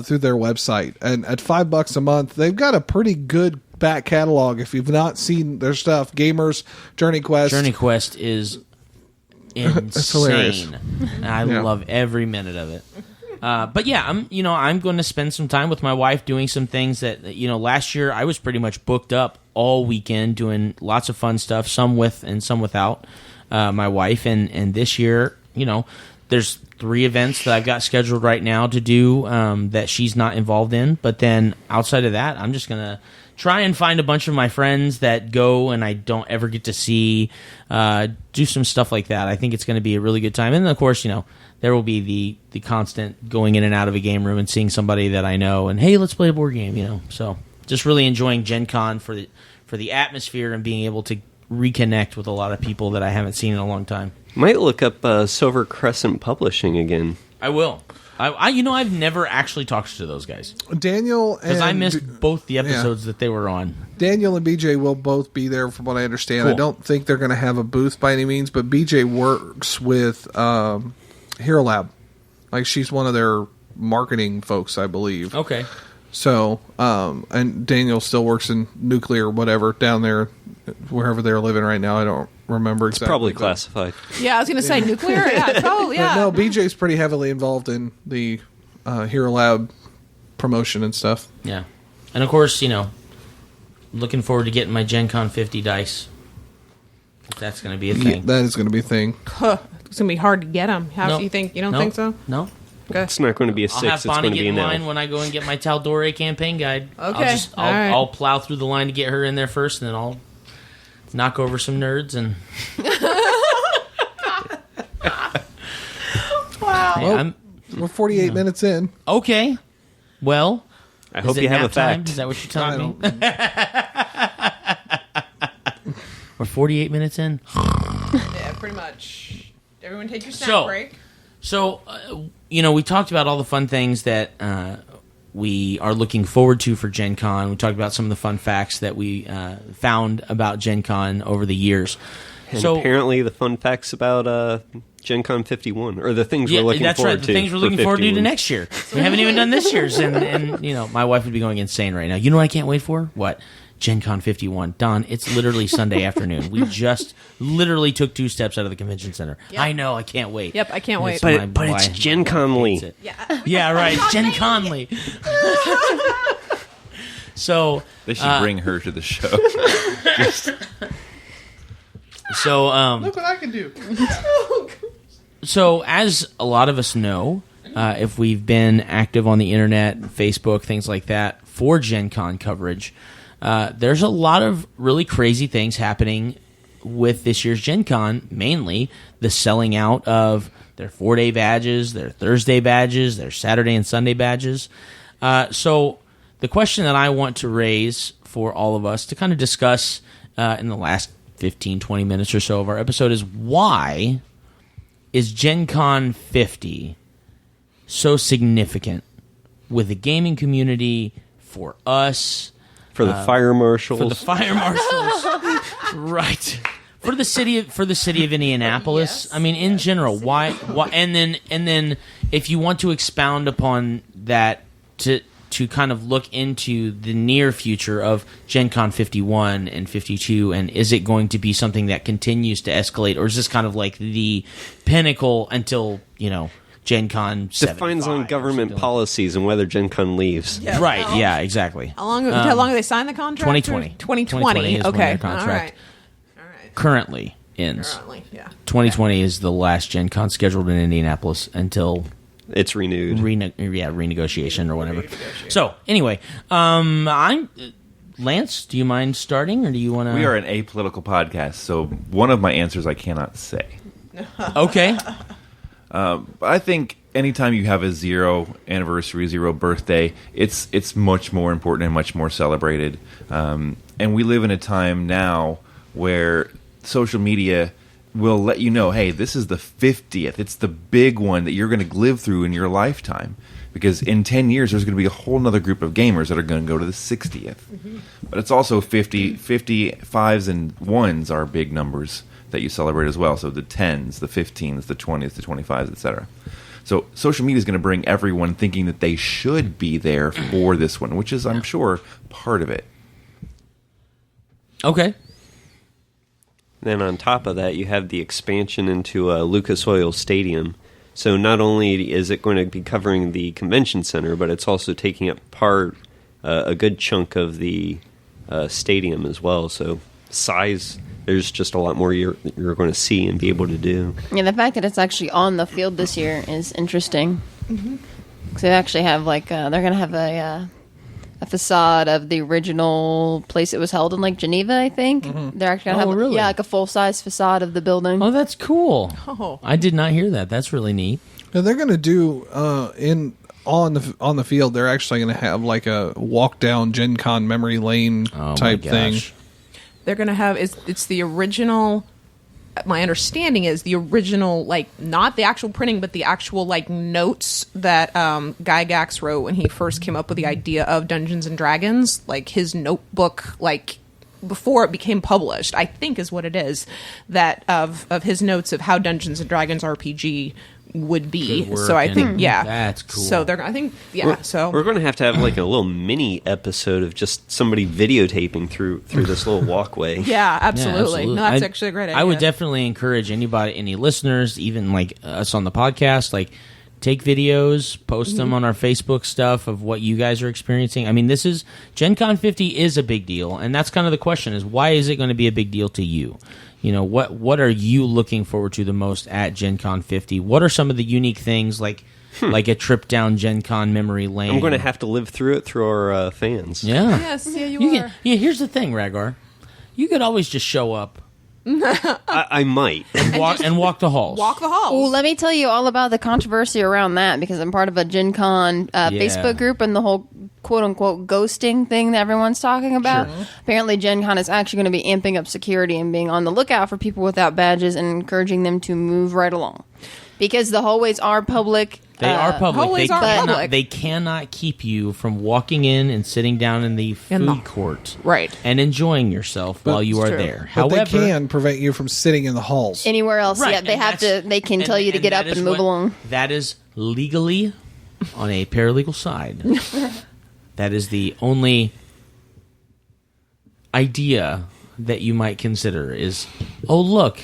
through their website. And at $5 a month, they've got a pretty good back catalog. If you've not seen their stuff, Gamers, Journey Quest, Journey Quest is hilarious. insane. I Yeah. love every minute of it. But yeah, I'm going to spend some time with my wife doing some things that last year I was pretty much booked up all weekend doing lots of fun stuff, some with and some without my wife, and this year, there's 3 events that I've got scheduled right now to do that she's not involved in. But then outside of that, I'm just gonna try and find a bunch of my friends that go and I don't ever get to see, do some stuff like that. I think it's going to be a really good time. And of course, there will be the constant going in and out of a game room and seeing somebody that I know and, hey, let's play a board game, So just really enjoying Gen Con for the atmosphere and being able to reconnect with a lot of people that I haven't seen in a long time. Might look up Silver Crescent Publishing again. I will. I've never actually talked to those guys Daniel, because I and missed both the episodes that they were on. Daniel and BJ will both be there, from what I understand. Cool. I don't think they're going to have a booth by any means, but BJ works with Hero Lab. Like, she's one of their marketing folks, I believe. Okay. So, and Daniel still works in nuclear, whatever, down there, wherever they're living right now. I don't remember exactly. Probably but- classified. Yeah, I was going to say nuclear. Yeah, it's probably, But yeah. no, BJ's pretty heavily involved in the Hero Lab promotion and stuff. Yeah. And of course, looking forward to getting my Gen Con 50 dice. If that's going to be a Yeah, thing. that is going to be a thing. Huh, it's going to be hard to get them. How Nope. do you think? You don't Nope. think so? No. Okay. It's not going to be a 6, I'll have it's Bonnie going to get be in an line L. when I go and get my Tal'Dorei campaign guide. Okay. I'll All right. I'll plow through the line to get her in there first, and then I'll knock over some nerds and Wow. Well, we're 48 minutes in. Okay. Well, I is hope it you have nap a time? fact. Is that what you're telling I me? We're 48 minutes in. Yeah, pretty much. Everyone take your snack break. So, we talked about all the fun things that we are looking forward to for Gen Con. We talked about some of the fun facts that we found about Gen Con over the years. And apparently the fun facts about Gen Con 51, or the things we're looking that's forward right. to. The things we're looking forward to next year. We haven't even done this year's, and my wife would be going insane right now. You know what I can't wait for? What? Gen Con 51. Don, it's literally Sunday afternoon. We just literally took 2 steps out of the convention center. Yep. I know, I can't wait. Yep, I can't wait. But it's Gen Conly. Yeah, right. Gen Conley. So They should bring her to the show. Look what I can do. So, as a lot of us know, if we've been active on the internet, Facebook, things like that, for Gen Con coverage, there's a lot of really crazy things happening with this year's Gen Con, mainly the selling out of their 4-day badges, their Thursday badges, their Saturday and Sunday badges. So, the question that I want to raise for all of us to kind of discuss in the last 15, 20 minutes or so of our episode is, why is Gen Con 50 so significant with the gaming community, for us, For the fire marshals. for the fire marshals, right? For the city of Indianapolis. Yes. I mean, in general, why? And then, if you want to expound upon that to kind of look into the near future of Gen Con 51 and 52, and is it going to be something that continues to escalate, or is this kind of like the pinnacle until, Gen Con 75? Defines on government policies and whether Gen Con leaves. Yeah. Right, yeah, exactly. How long have they signed the contract? 2020. 2020. is when Okay. their contract All right. currently ends. Currently, yeah. 2020 is the last Gen Con scheduled in Indianapolis until It's renewed. renegotiation or whatever. So anyway, Lance, do you mind starting, or do you want to? We are an apolitical podcast, so one of my answers I cannot say. Okay. I think anytime you have a 0 anniversary, 0 birthday, it's much more important and much more celebrated. And we live in a time now where social media will let you know, hey, this is the 50th. It's the big one that you're going to live through in your lifetime. Because in 10 years, there's going to be a whole other group of gamers that are going to go to the 60th. Mm-hmm. But it's also 50, 5s and 1s are big numbers that you celebrate as well. So the 10s, the 15s, the 20s, the 25s, etc. So social media is going to bring everyone thinking that they should be there for this one, which is, I'm sure, part of it. Okay. Then on top of that, you have the expansion into Lucas Oil Stadium. So not only is it going to be covering the convention center, but it's also taking up a good chunk of the stadium as well. So size, there's just a lot more you're going to see and be able to do. Yeah, the fact that it's actually on the field this year is interesting. Because they actually have they're going to have a facade of the original place it was held in, Geneva, I think. They're actually going to have really? a full-size facade of the building. Oh, that's cool. Oh. I did not hear that. That's really neat. Now they're going to do on the field. They're actually going to have a walk down Gen Con memory lane Oh, type my thing. gosh. They're going to have it's the original. My understanding is the original, not the actual printing, but the actual notes that Guy Gax wrote when he first came up with the idea of Dungeons and Dragons, his notebook, before it became published, I think is what it is, that of his notes of how Dungeons and Dragons RPG would be. Could work, So I and think, yeah, that's cool. So they're, I think, yeah. We're going to have a little mini episode of just somebody videotaping through this little walkway. yeah, absolutely. No, that's I'd- actually a great idea. I would definitely encourage any listeners, even us on the podcast, take videos, post them on our Facebook stuff of what you guys are experiencing. I mean, Gen Con 50 is a big deal, and that's kind of the question: is why is it going to be a big deal to you? What are you looking forward to the most at Gen Con 50? What are some of the unique things like a trip down Gen Con memory lane? I'm going to have to live through it through our fans. Yeah. Yes, yeah, you are. Here's the thing, Rhaegar. You could always just show up I might. walk the halls. Walk the halls. Well, let me tell you all about the controversy around that because I'm part of a Gen Con Facebook group and the whole quote-unquote ghosting thing that everyone's talking about. Sure. Apparently, Gen Con is actually going to be amping up security and being on the lookout for people without badges and encouraging them to move right along. Because the hallways are public. They are public. Hallways are public. They cannot keep you from walking in and sitting down in the food court, right, and enjoying yourself while you are there. But However, they can prevent you from sitting in the halls anywhere else. Right, Yeah, they have to. They can tell you to get up and move along. That is legally on a paralegal side. That is the only idea that you might consider is, oh look,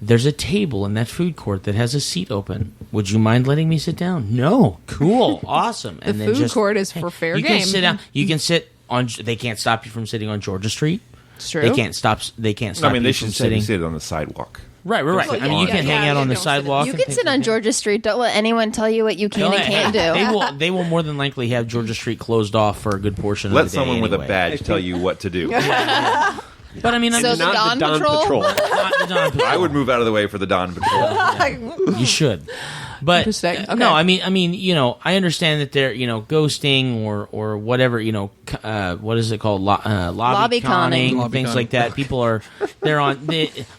there's a table in that food court that has a seat open. Would you mind letting me sit down? No. Cool. Awesome. The food court is for fair you game. Can sit down. You can sit on. They can't stop you from sitting on Georgia Street. It's true. They can't stop. They can't stop. I mean, they you should from sitting. sit on the sidewalk. Right. I mean, you can hang out on the sidewalk. You can sit on Georgia Street. Don't let anyone tell you what you can and can't do. They will more than likely have Georgia Street closed off for a good portion of Let the day. someone with a anyway. badge tell you what to do. But I mean, So the Dawn Patrol? Not the Dawn Patrol. I would move out of the way for the Dawn Patrol. You should. But Interesting. Okay. no, I mean, you know, I understand that they're, you know, ghosting or whatever, you know, what is it called, lobby conning, things Lobby-conning. like that. People are they're on.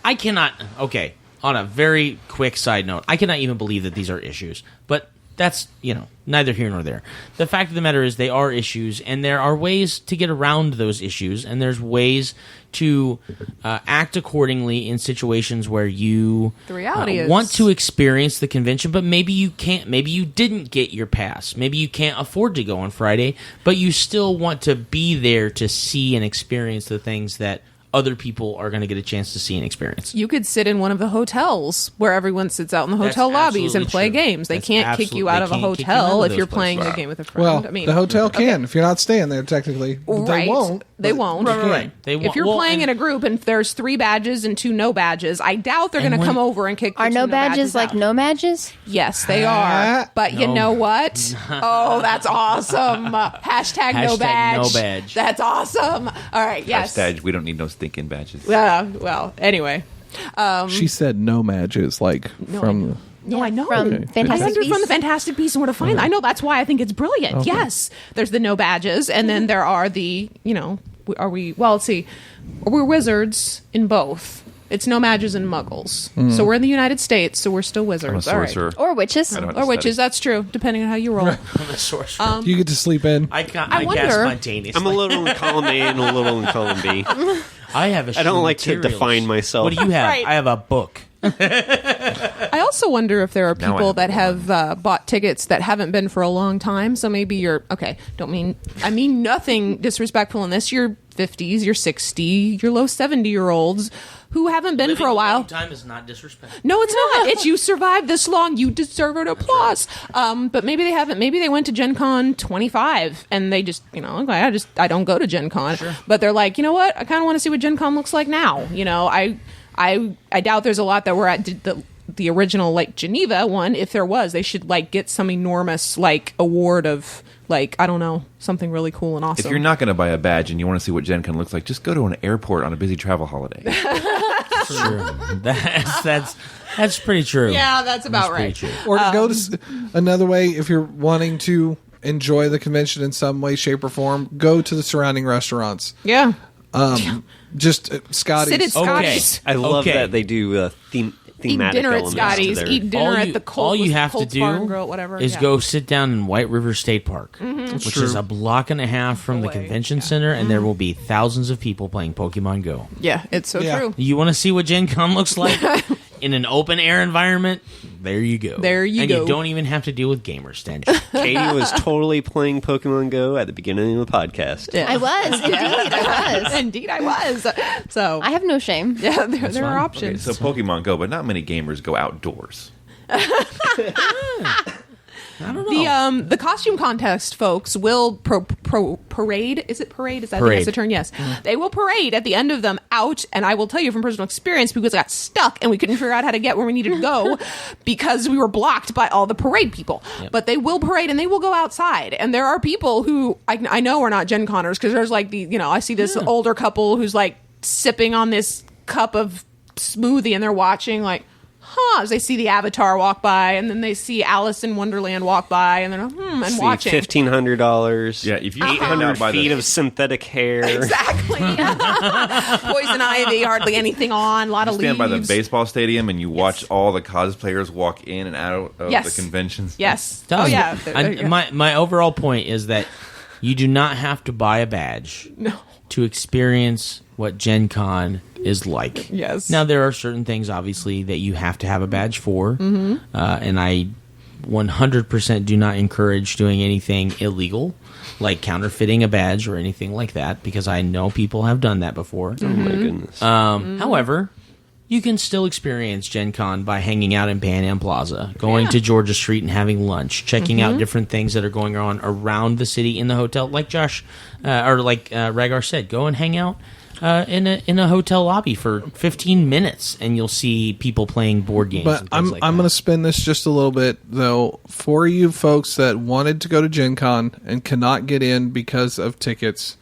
I cannot. Okay, on a very quick side note, I cannot even believe that these are issues, but. That's, you know, neither here nor there. The fact of the matter is they are issues, and there are ways to get around those issues, and there's ways to act accordingly in situations where you The reality is- want to experience the convention, but maybe you can't. Maybe you didn't get your pass. Maybe you can't afford to go on Friday, but you still want to be there to see and experience the things that other people are going to get a chance to see and experience. You could sit in one of the hotels where everyone sits out in the hotel lobbies and play games. They can't kick you out of a hotel if you're playing a game with a friend. Well, I mean, the hotel can if you're not staying there technically. But right. They won't. They won't. Right. They If you're playing in a group and there's 3 badges and 2 no badges, I doubt they're going to come over and kick. Are the no 2 badges like out. no badges? Yes, they are. But you know what? Oh, that's awesome. Hashtag no badge. no badge. That's awesome. All right. Yes. Hashtag, we don't need no stinking badges. Well. Anyway. She said no matches, like from. No, I know. From Okay. Fantastic I wonder Beasts? from the Fantastic Beasts and where to find them. I know that's why I think it's brilliant. Okay. Yes, there's the no badges, and then there are the, you know, are we? Well, let's see, we're wizards in both. It's no badges and muggles. So we're in the United States, so we're still I'm a wizards. All right. sorcerer. Or witches? I don't have to Or witches. study. That's true, depending on how you roll. I'm a sorcerer. You get to sleep in. I I wonder- guess spontaneously. I'm a little in column A and a little in column B. I have a. I don't shoe like to materials. define myself. What do you have? Right. I have a book. I also wonder if there are Now I people have that one. have bought tickets that haven't been for a long time. So maybe you're okay. I mean nothing disrespectful in this. Your 50s, your 60, your low 70-year-olds who haven't been for a while. Time is not disrespectful. No, it's not. It's you survived this long. You deserve an applause. But maybe they haven't. Maybe they went to Gen Con 25 and they just, you know, okay, I don't go to Gen Con. Sure. But they're like, you know what? I kind of want to see what Gen Con looks like now. You know, I doubt there's a lot that were at the original like Geneva one. If there was, they should like get some enormous like award of like, I don't know, something really cool and awesome. If you're not going to buy a badge and you want to see what Gen Con looks like, just go to an airport on a busy travel holiday. True. That's pretty true. yeah, that's about Pretty right. true. Or to go to another way, if you're wanting to enjoy the convention in some way, shape, or form, go to the surrounding restaurants. Yeah. Just Scotty's. Sit at Scotty's. I love Okay. that they do Eat thematic dinner at elements to Scotty's. their- Eat dinner at the Colt. all you have to Colt's Bar and do Grill, whatever. is Yeah. go sit down in White River State Park, which is a block and a half from the Away. convention center, and there will be thousands of people playing Pokemon Go. Yeah, it's so Yeah. true. You want to see what Gen Con looks like in an open air environment? There you go. There you and go. you don't even have to deal with gamers standing. Katie was totally playing Pokemon Go at the beginning of the podcast. I was, indeed, I was. Indeed, I was. So I have no shame. yeah, there are fine. Okay, options. so Pokemon Go, but not many gamers go outdoors. I don't know. The costume contest folks will parade. Is it parade? Is that Parade. that's the term? Yes. They will parade at the end of them out, and I will tell you from personal experience because I got stuck and we couldn't figure out how to get where we needed to go because we were blocked by all the parade people. But they will parade and they will go outside. And there are people who I know are not Gen Conners because there's like I see this older couple who's like sipping on this cup of smoothie and they're watching like, as they see the Avatar walk by, and then they see Alice in Wonderland walk by, and they're and watching. $1,500. Yeah, if you 800 feet of synthetic hair. Exactly. Poison ivy, hardly anything on, a lot of stand leaves. by the baseball stadium and you watch all the cosplayers walk in and out of Yes. the conventions. Yes. Tell Oh, me, yeah. My overall point is that you do not have to buy a badge to experience what Gen Con is like. Yes. Now, there are certain things, obviously, that you have to have a badge for, and I 100% do not encourage doing anything illegal, like counterfeiting a badge or anything like that, because I know people have done that before. Oh, my goodness. However, you can still experience Gen Con by hanging out in Pan Am Plaza, going to Georgia Street and having lunch, checking out different things that are going on around the city in the hotel. Like Josh, or like Rhaegar said, go and hang out in a hotel lobby for 15 minutes, and you'll see people playing board games. But and I'm things like going to spin this just a little bit though for you folks that wanted to go to Gen Con and cannot get in because of tickets.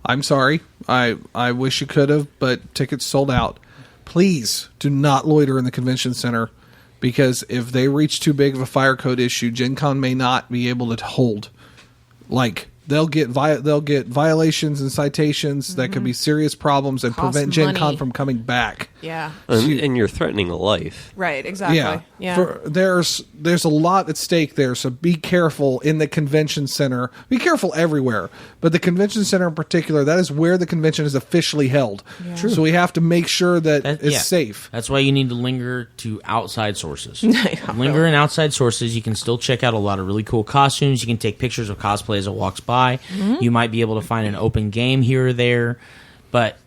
I'm sorry. I wish you could have, but tickets sold out. Please do not loiter in the convention center, because if they reach too big of a fire code issue, Gen Con may not be able to hold. Like, they'll get violations and citations that could be serious problems and Cost prevent Gen money. Con from coming back. Yeah. And you're threatening a life. Right, exactly. Yeah. There's a lot at stake there, so be careful in the convention center. Be careful everywhere, but the convention center in particular, that is where the convention is officially held. True. So we have to make sure that it's safe. That's why you need to linger to outside sources. Linger in outside sources. You can still check out a lot of really cool costumes. You can take pictures of cosplay as it walks by. You might be able to find an open game here or there, but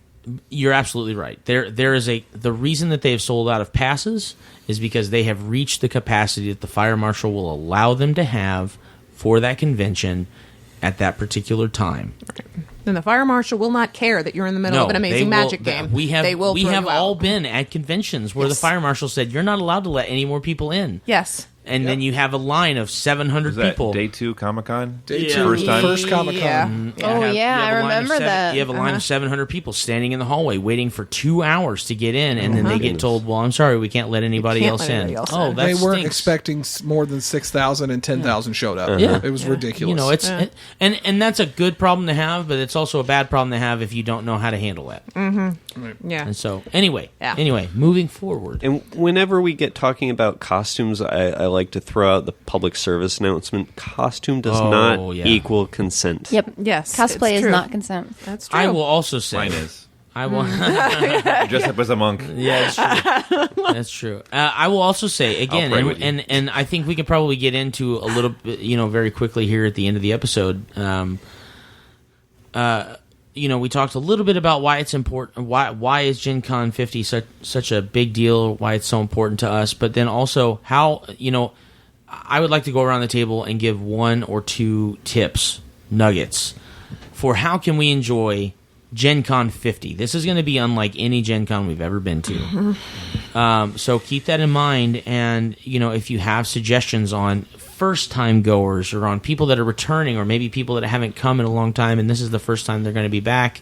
you're absolutely right. There is the reason that they have sold out of passes is because they have reached the capacity that the fire marshal will allow them to have for that convention at that particular time. Then the fire marshal will not care that you're in the middle of an amazing magic game. We have they will throw you all out. been at conventions where the fire marshal said you're not allowed to let any more people in. Yes. And then you have a line of 700 Was that people. day 2 Comic-Con? Day Yeah. two, First time? first Comic-Con. Yeah. Oh, You yeah, have I a line of remember that. You have a line of 700 people standing in the hallway waiting for 2 hours to get in, and then they get told, well, I'm sorry, we can't let anybody can't else let in. anybody else Oh, in. that They weren't stinks. expecting more than 6,000 and 10,000 showed up. Yeah. It was ridiculous. You know, it's and that's a good problem to have, but it's also a bad problem to have if you don't know how to handle it. Yeah. And so, anyway, Yeah. moving forward. And whenever we get talking about costumes, I like to throw out the public service announcement. Costume does not equal consent. Yep. Yes. Cosplay it's is true. not consent. That's true. I will also say, Mine is. I will. Dress up as a monk. Yeah, it's true. That's true. I will also say again, I'll pray with you. and I think we could probably get into a little bit, very quickly here at the end of the episode. We talked a little bit about why it's important. Why is Gen Con 50 such a big deal? Why it's so important to us? But then also how I would like to go around the table and give 1 or 2 tips, nuggets, for how can we enjoy Gen Con 50. This is going to be unlike any Gen Con we've ever been to. So keep that in mind, and if you have suggestions on first-time goers or on people that are returning or maybe people that haven't come in a long time and this is the first time they're going to be back,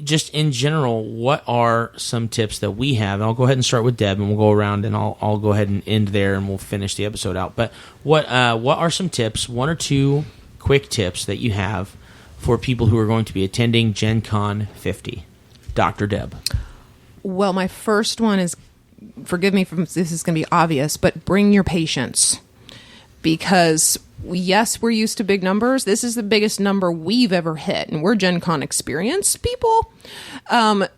just in general, what are some tips that we have? And I'll go ahead and start with Deb, and we'll go around, and I'll go ahead and end there, and we'll finish the episode out. But what are some tips, 1 or 2 quick tips that you have for people who are going to be attending Gen Con 50? Dr. Deb. Well, my first one is, forgive me if this is going to be obvious, but bring your patience. Because, yes, we're used to big numbers. This is the biggest number we've ever hit, and we're Gen Con experienced people.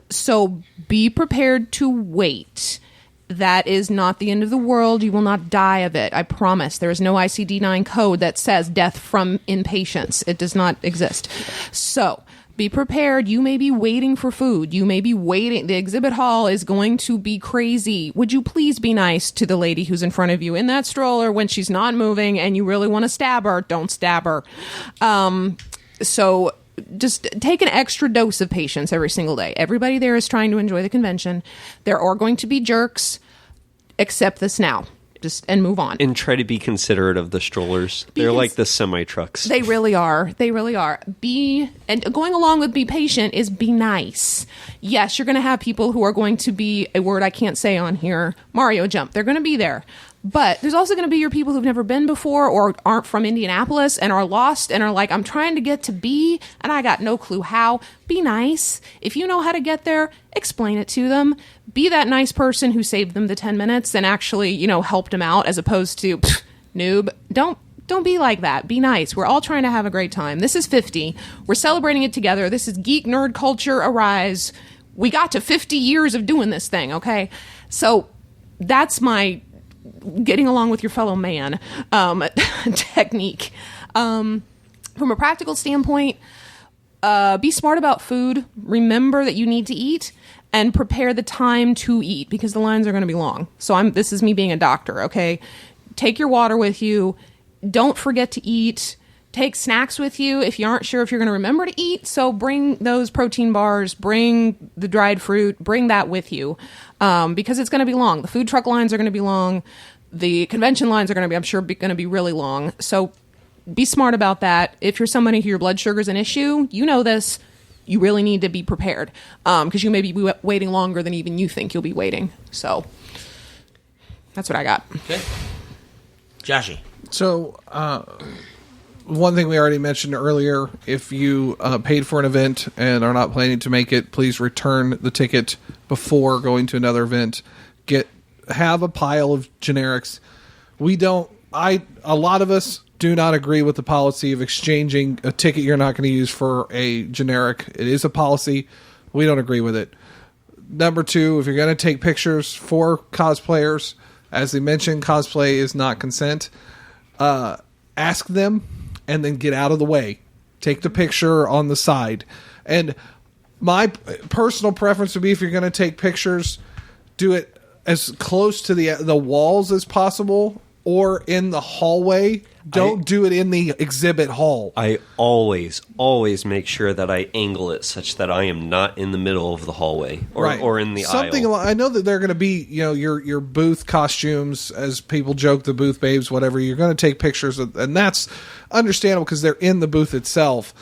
So be prepared to wait. That is not the end of the world. You will not die of it. I promise. There is no ICD-9 code that says death from impatience. It does not exist. So be prepared. You may be waiting for food. You may be waiting. The exhibit hall is going to be crazy. Would you please be nice to the lady who's in front of you in that stroller when she's not moving and you really want to stab her? Don't stab her. So just take an extra dose of patience every single day. Everybody there is trying to enjoy the convention. There are going to be jerks. Accept this now. just and move on. And try to be considerate of the strollers. They're like the semi-trucks. They really are. They really are. And going along with be patient is be nice. Yes, you're going to have people who are going to be, a word I can't say on here, Mario jump. They're going to be there. But there's also going to be your people who've never been before or aren't from Indianapolis and are lost and are like, I'm trying to get to B and I got no clue how. Be nice. If you know how to get there, explain it to them. Be that nice person who saved them the 10 minutes and actually, helped them out as opposed to, noob. Don't be like that. Be nice. We're all trying to have a great time. This is 50. We're celebrating it together. This is geek nerd culture arise. We got to 50 years of doing this thing, okay? So that's my getting along with your fellow man technique. From a practical standpoint, be smart about food. Remember that you need to eat and prepare the time to eat because the lines are going to be long. So this is me being a doctor, okay? Take your water with you. Don't forget to eat. Take snacks with you if you aren't sure if you're going to remember to eat. So bring those protein bars, bring the dried fruit, bring that with you because it's going to be long. The food truck lines are going to be long. The convention lines are going to be, I'm sure, going to be really long. So be smart about that. If you're somebody who your blood sugar is an issue, you know this. You really need to be prepared because you may be waiting longer than even you think you'll be waiting. So that's what I got. Okay. Joshy. So, one thing we already mentioned earlier, if you paid for an event and are not planning to make it, please return the ticket before going to another event. Have a pile of generics. A lot of us do not agree with the policy of exchanging a ticket you're not going to use for a generic. It is a policy. We don't agree with it. Number two, if you're going to take pictures for cosplayers, as they mentioned, cosplay is not consent. Ask them and then get out of the way. Take the picture on the side. And my personal preference would be if you're going to take pictures, do it as close to the walls as possible or in the hallway. Don't do it in the exhibit hall. I always make sure that I angle it such that I am not in the middle of the hallway or in the aisle. I know that they're going to be, your booth costumes, as people joke, the booth babes, whatever. You're going to take pictures, and that's understandable because they're in the booth itself.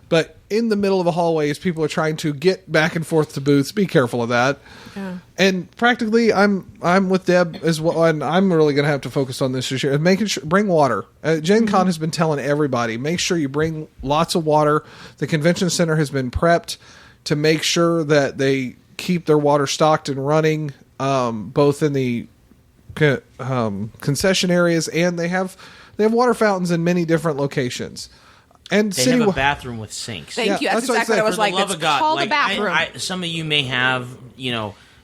But in the middle of a hallway, as people are trying to get back and forth to booths, be careful of that. Yeah. And practically, I'm with Deb as well, and I'm really going to have to focus on this issue. Making sure, bring water. GenCon has been telling everybody, make sure you bring lots of water. The convention center has been prepped to make sure that they keep their water stocked and running, both in the concession areas, and they have water fountains in many different locations. And they have a bathroom with sinks. Thank you. That's exactly what I was like. It's called a bathroom. Some of you may have,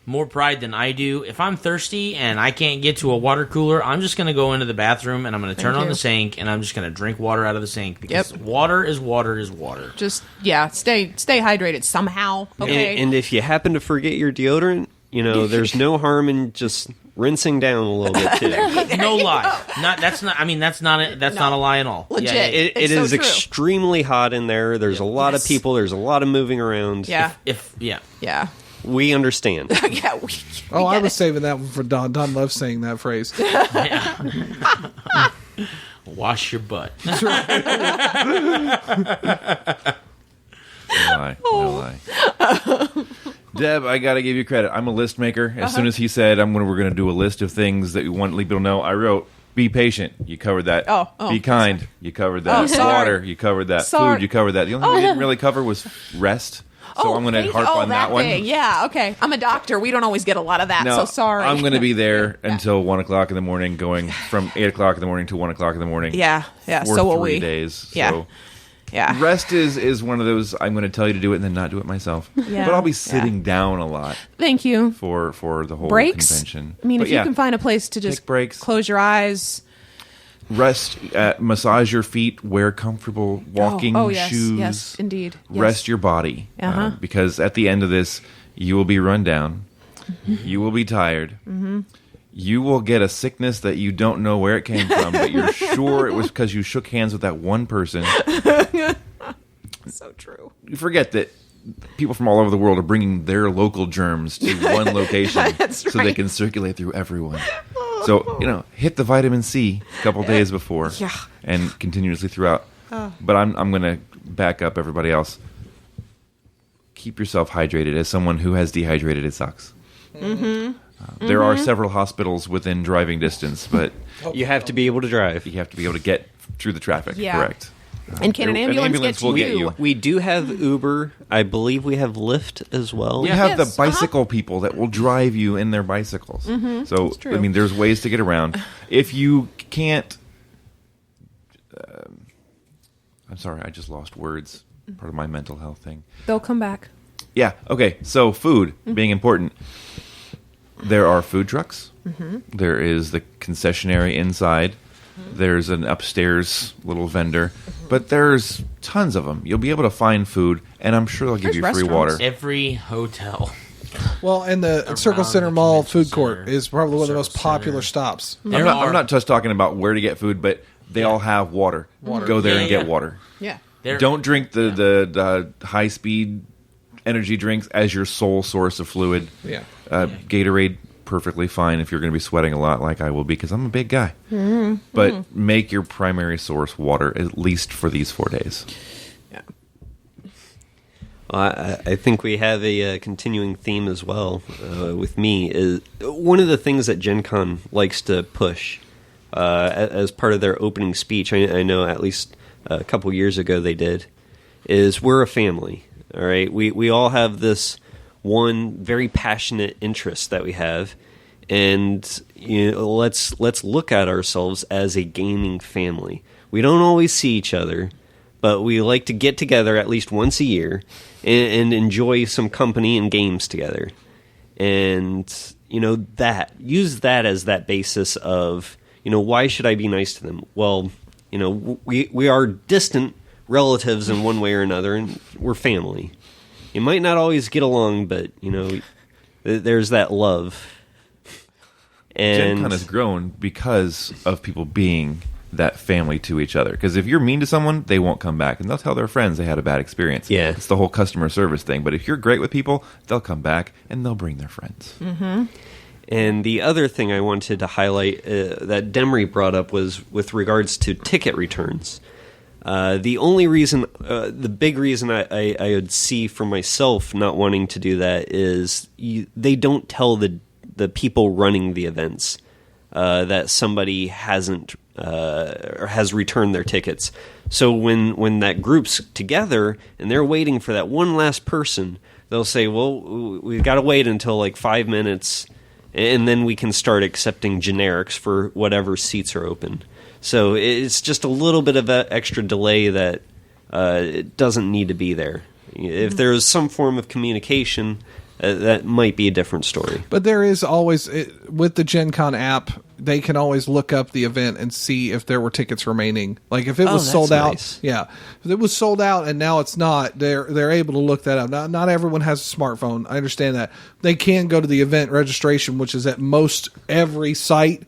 more pride than I do. If I'm thirsty and I can't get to a water cooler, I'm just going to go into the bathroom and I'm going to turn on the sink and I'm just going to drink water out of the sink because water is water is water. Just stay hydrated somehow. Okay. And if you happen to forget your deodorant, there's no harm in just rinsing down a little bit too. No lie. That's not a lie at all. Legit. Yeah, it is extremely hot in there. There's a lot of people. There's a lot of moving around. Yeah. Yeah. We understand. Yeah. I was saving that one for Don. Don loves saying that phrase. Wash your butt. That's right. No lie. Deb, I got to give you credit. I'm a list maker. As soon as he said we're going to do a list of things that we want people to know, I wrote, be patient. You covered that. Be kind. You covered that. Water. You covered that. Food. You covered that. The only thing we didn't really cover was rest. So I'm going to harp on that one. Yeah, okay. I'm a doctor. We don't always get a lot of that, so sorry. I'm going to be there until 1 o'clock in the morning, going from 8 o'clock in the morning to 1 o'clock in the morning. Yeah. For so will 3 we. days. Yeah. So yeah. Rest is one of those, I'm going to tell you to do it and then not do it myself. Yeah. But I'll be sitting down a lot. Thank you. For the whole breaks? Convention. I mean, if you can find a place to just close your eyes. Rest, massage your feet, wear comfortable walking shoes. Yes, indeed. Yes. Rest your body. Because at the end of this, you will be run down. Mm-hmm. You will be tired. Mm-hmm. You will get a sickness that you don't know where it came from, but you're sure it was because you shook hands with that one person. So true. You forget that people from all over the world are bringing their local germs to one location so they can circulate through everyone. So, hit the vitamin C a couple days before Yeah. and continuously throughout. But I'm going to back up everybody else. Keep yourself hydrated. As someone who has dehydrated, it sucks. There are several hospitals within driving distance, but You have to be able to drive. you have to be able to get through the traffic. Yeah. Correct. And can an ambulance, get to will you? get you. We do have Uber. I believe we have Lyft as well. We have Yes, the bicycle people that will drive you in their bicycles. So, true. I mean, there's ways to get around. If you can't... I'm sorry, I just lost words. Part of my mental health thing. They'll come back. Yeah, okay. So, food being important. There are food trucks. There is the concessionary inside. There's an upstairs little vendor. But there's tons of them. You'll be able to find food, and I'm sure they'll give There's you free restaurants. water. Every hotel. Well, and the Circle Around Center the Mall convention food court center, is probably one of the most Circle popular Center. stops. There I'm are- not just talking about where to get food, but they all have water. Go there Yeah, and get yeah. water. Yeah. there- Don't drink the high-speed energy drinks as your sole source of fluid. Yeah. Gatorade, perfectly fine if you're going to be sweating a lot like I will because I'm a big guy. But make your primary source water, at least for these 4 days. I think we have a continuing theme as well with me. Is one of the things that GenCon likes to push as part of their opening speech, I know at least a couple years ago they did, is we're a family. All right, we all have this one very passionate interest that we have, and let's look at ourselves as a gaming family. We don't always see each other, but we like to get together at least once a year and enjoy some company and games together. And use that as that basis of why should I be nice to them? Well, we are distant relatives in one way or another, and we're family. You might not always get along, but there's that love. And GenCon has grown because of people being that family to each other. Because if you're mean to someone, they won't come back, and they'll tell their friends they had a bad experience. Yeah. It's the whole customer service thing. But if you're great with people, they'll come back, and they'll bring their friends. And the other thing I wanted to highlight that Demery brought up was with regards to ticket returns. The only reason, the big reason I would see for myself not wanting to do that is they don't tell the people running the events that somebody hasn't or has returned their tickets. So when that group's together and they're waiting for that one last person, they'll say, well, we've got to wait until like 5 minutes, and then we can start accepting generics for whatever seats are open. So it's just a little bit of an extra delay that it doesn't need to be there. If there's some form of communication, that might be a different story. But there is always, with the GenCon app, they can always look up the event and see if there were tickets remaining. Like if it was that's sold out, nice. yeah, if it was sold out and now it's not, they're able to look that up. Not everyone has a smartphone. I understand that. They can go to the event registration, which is at most every site,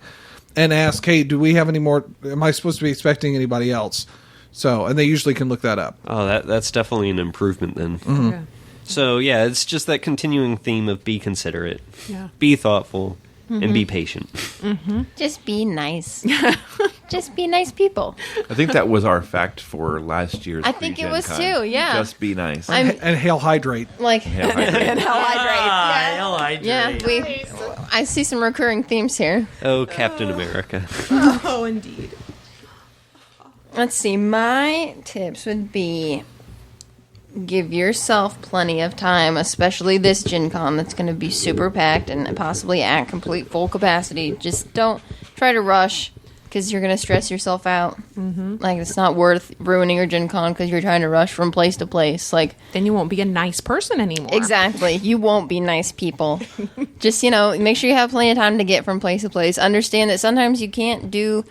and ask, hey, do we have any more? Am I supposed to be expecting anybody else? So, and they usually can look that up. Oh, that's definitely an improvement then. Yeah. So yeah, it's just that continuing theme of be considerate, Yeah. be thoughtful, and be patient. Just be nice. Just be nice people. I think that was our fact for last year's I think it was pre-GenCon. too, yeah. Just be nice. And hail hydrate. Like, Hail hydrate. yeah, I see some recurring themes here. Oh, Captain America. Oh, indeed. Let's see. My tips would be give yourself plenty of time, especially this Gen Con that's going to be super packed and possibly at complete full capacity. Just don't try to rush because you're going to stress yourself out. Like, it's not worth ruining your Gen Con because you're trying to rush from place to place. Like, Then you won't be a nice person anymore. exactly. You won't be nice people. Just, make sure you have plenty of time to get from place to place. Understand that sometimes you can't do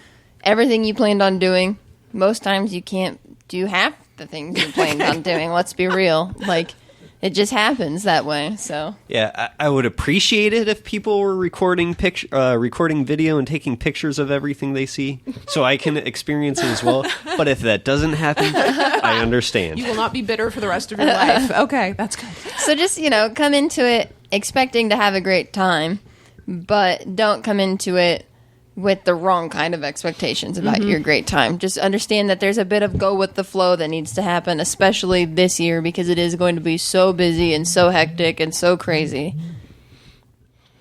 everything you planned on doing. Most times you can't do half the things you planned on doing. Let's be real. Like, it just happens that way. So, Yeah, I would appreciate it if people were recording video and taking pictures of everything they see, so I can experience it as well. But if that doesn't happen, I understand. You will not be bitter for the rest of your life. Okay, that's good. so just, come into it expecting to have a great time, but don't come into it with the wrong kind of expectations about your great time. Just understand that there's a bit of go with the flow that needs to happen, especially this year, because it is going to be so busy and so hectic and so crazy.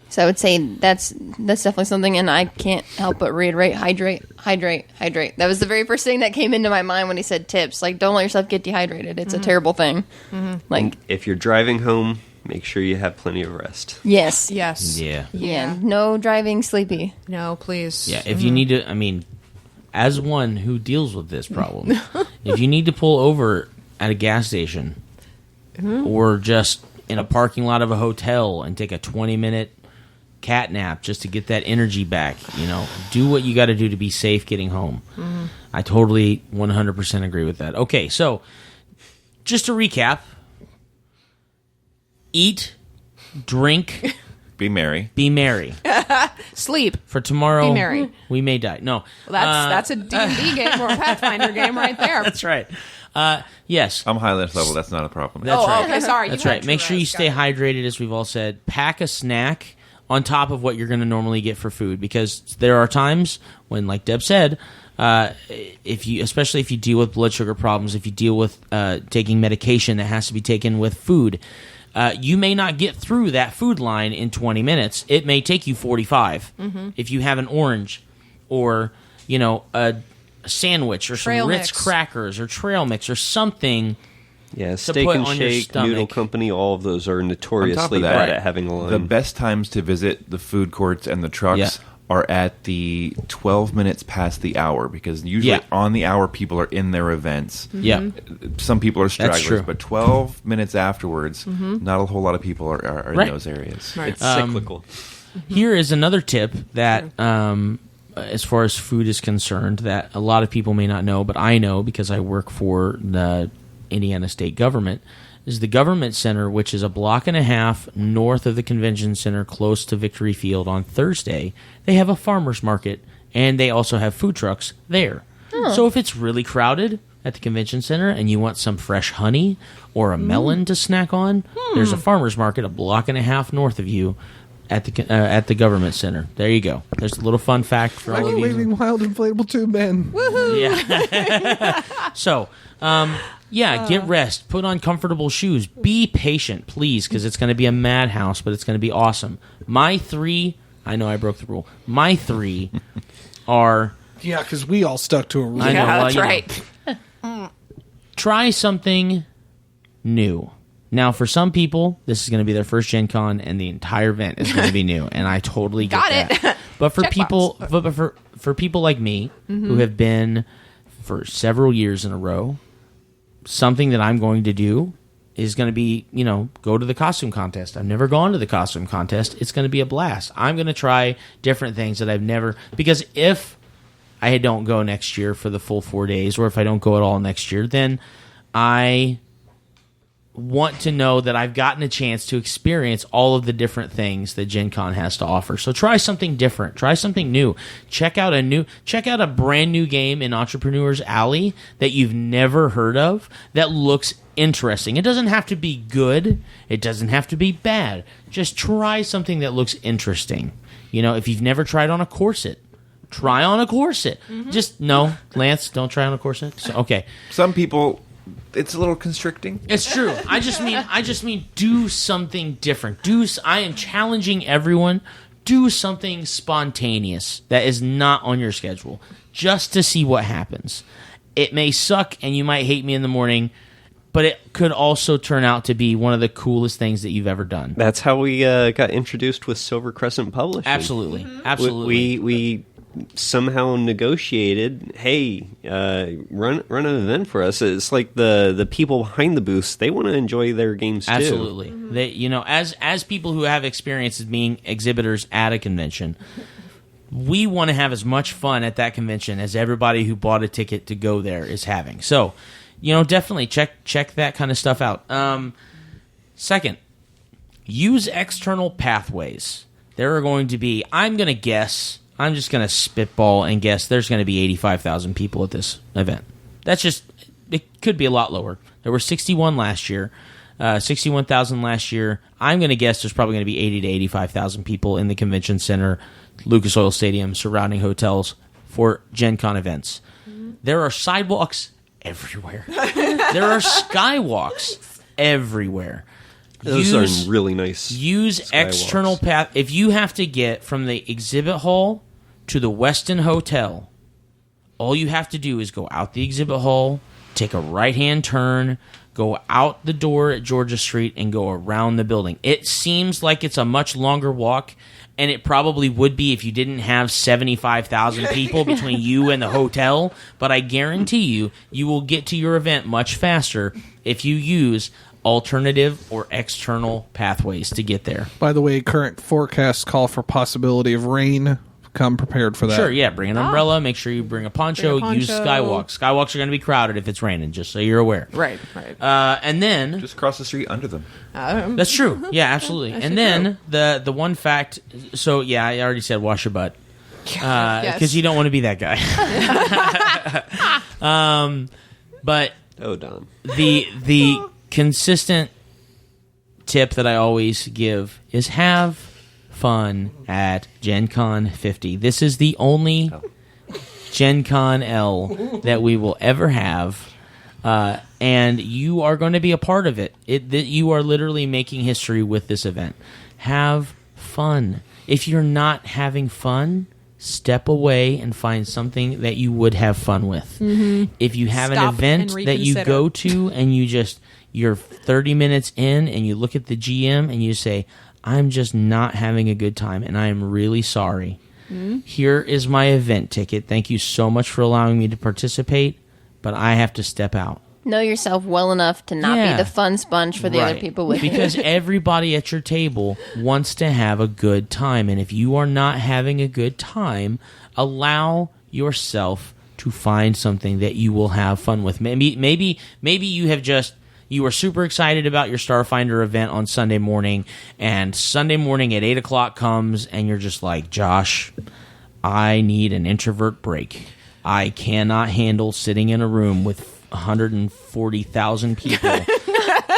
So I would say that's definitely something, and I can't help but reiterate, hydrate. That was the very first thing that came into my mind when he said tips. Like, don't let yourself get dehydrated. It's a terrible thing. Like, If you're driving home, make sure you have plenty of rest. yes. Yes. Yeah. No driving sleepy. No, please. Yeah, if you need to, I mean, as one who deals with this problem, if you need to pull over at a gas station or just in a parking lot of a hotel and take a 20-minute cat nap just to get that energy back, do what you got to do to be safe getting home. I totally 100% agree with that. Okay, so just to recap, eat, drink, Be merry. be merry. Sleep. For tomorrow, Be merry. we may die. No. Well, that's a D&D game or a Pathfinder game right there. That's right. Yes. I'm highest level. That's not a problem. That's right. Okay, sorry. That's you right. had Make sure you Tourette's. stay Got it. hydrated, as we've all said. Pack a snack on top of what you're going to normally get for food, because there are times when, like Deb said, especially if you deal with blood sugar problems, if you deal with taking medication that has to be taken with food, you may not get through that food line in 20 minutes. It may take you 45. If you have an orange or, a sandwich or Trail some Ritz mix. crackers or trail mix or something. Yeah, To Steak put and on your Shake, stomach. Noodle Company, all of those are On top notoriously of bad that, at having a line. the best times to visit the food courts and the trucks Yeah. are at the 12 minutes past the hour, because usually Yeah. on the hour people are in their events. Yeah. Some people are stragglers, true. but 12 minutes afterwards, not a whole lot of people are Right. in those areas. Right. It's cyclical. Here is another tip that, as far as food is concerned, that a lot of people may not know, but I know because I work for the Indiana state government, is the Government Center, which is a block and a half north of the Convention Center, close to Victory Field. On Thursday, they have a farmer's market, and they also have food trucks there. So if it's really crowded at the Convention Center and you want some fresh honey or a melon to snack on, there's a farmer's market a block and a half north of you at the Government Center. There you go. There's a little fun fact for all of you. Waving wild inflatable tube men. Yeah. So, get rest. Put on comfortable shoes. Be patient, please, because it's going to be a madhouse, but it's going to be awesome. My 3, I know I broke the rule. My 3 are, Yeah, because we all stuck to a rule. I know, Yeah, well, that's you know, right. try something new. Now, for some people, this is going to be their first Gen Con, and the entire event is going to be new, and I totally get Got that. it. But for Checkbox. people, for people like me who have been for several years in a row, something that I'm going to do is going to be, go to the costume contest. I've never gone to the costume contest. It's going to be a blast. I'm going to try different things that I've never, because if I don't go next year for the full 4 days, or if I don't go at all next year, then I want to know that I've gotten a chance to experience all of the different things that Gen Con has to offer. So try something different. Try something new. Check out a brand new game in Entrepreneur's Alley that you've never heard of that looks interesting. It doesn't have to be good. It doesn't have to be bad. Just try something that looks interesting. If you've never tried on a corset, try on a corset. Just no, Lance, don't try on a corset. So, okay. Some people, it's a little constricting. It's true. I just mean do something different. I am challenging everyone. Do something spontaneous that is not on your schedule, just to see what happens. It may suck and you might hate me in the morning, but it could also turn out to be one of the coolest things that you've ever done. That's how we got introduced with Silver Crescent Publishing. Absolutely. Absolutely. We somehow negotiated, hey, run an event for us. It's like the people behind the booths, they want to enjoy their games too. Absolutely. They, as people who have experience as being exhibitors at a convention, we want to have as much fun at that convention as everybody who bought a ticket to go there is having. So, definitely check that kind of stuff out. Second, use external pathways. There are going to be, I'm just going to spitball and guess there's going to be 85,000 people at this event. It could be a lot lower. There were 61 last year. 61,000 last year. I'm going to guess there's probably going to be 80 to 85,000 people in the convention center, Lucas Oil Stadium, surrounding hotels for Gen Con events. There are sidewalks everywhere. There are skywalks everywhere. Those are really nice. Use skywalks. External path. If you have to get from the exhibit hall to the Westin Hotel, all you have to do is go out the exhibit hall, take a right-hand turn, go out the door at Georgia Street, and go around the building. It seems like it's a much longer walk, and it probably would be if you didn't have 75,000 people between you and the hotel, but I guarantee you will get to your event much faster if you use alternative or external pathways to get there. By the way, current forecasts call for possibility of rain. Come prepared for that. Sure, yeah. Bring an umbrella. Make sure you bring a poncho. Use skywalks. Skywalks are going to be crowded if it's raining, just so you're aware. Right. And then... Just cross the street under them. That's true. Yeah, absolutely. And then the one fact... So, yeah, I already said wash your butt. Because you don't want to be that guy. But... Oh, Don. The consistent tip that I always give is have fun at Gen Con 50. This is the only Gen Con L that we will ever have, and you are going to be a part of it. You are literally making history with this event. Have fun. If you're not having fun, step away and find something that you would have fun with. If you have Stop an event and that you reconsider. go to and you're 30 minutes in and you look at the GM and you say, I'm just not having a good time, and I am really sorry. Here is my event ticket. Thank you so much for allowing me to participate, but I have to step out. Know yourself well enough to not Yeah. be the fun sponge for the other people with you. Because everybody at your table wants to have a good time, and if you are not having a good time, allow yourself to find something that you will have fun with. Maybe you are super excited about your Starfinder event on Sunday morning, and Sunday morning at 8 o'clock comes, and you're just like, Josh, I need an introvert break. I cannot handle sitting in a room with 140,000 people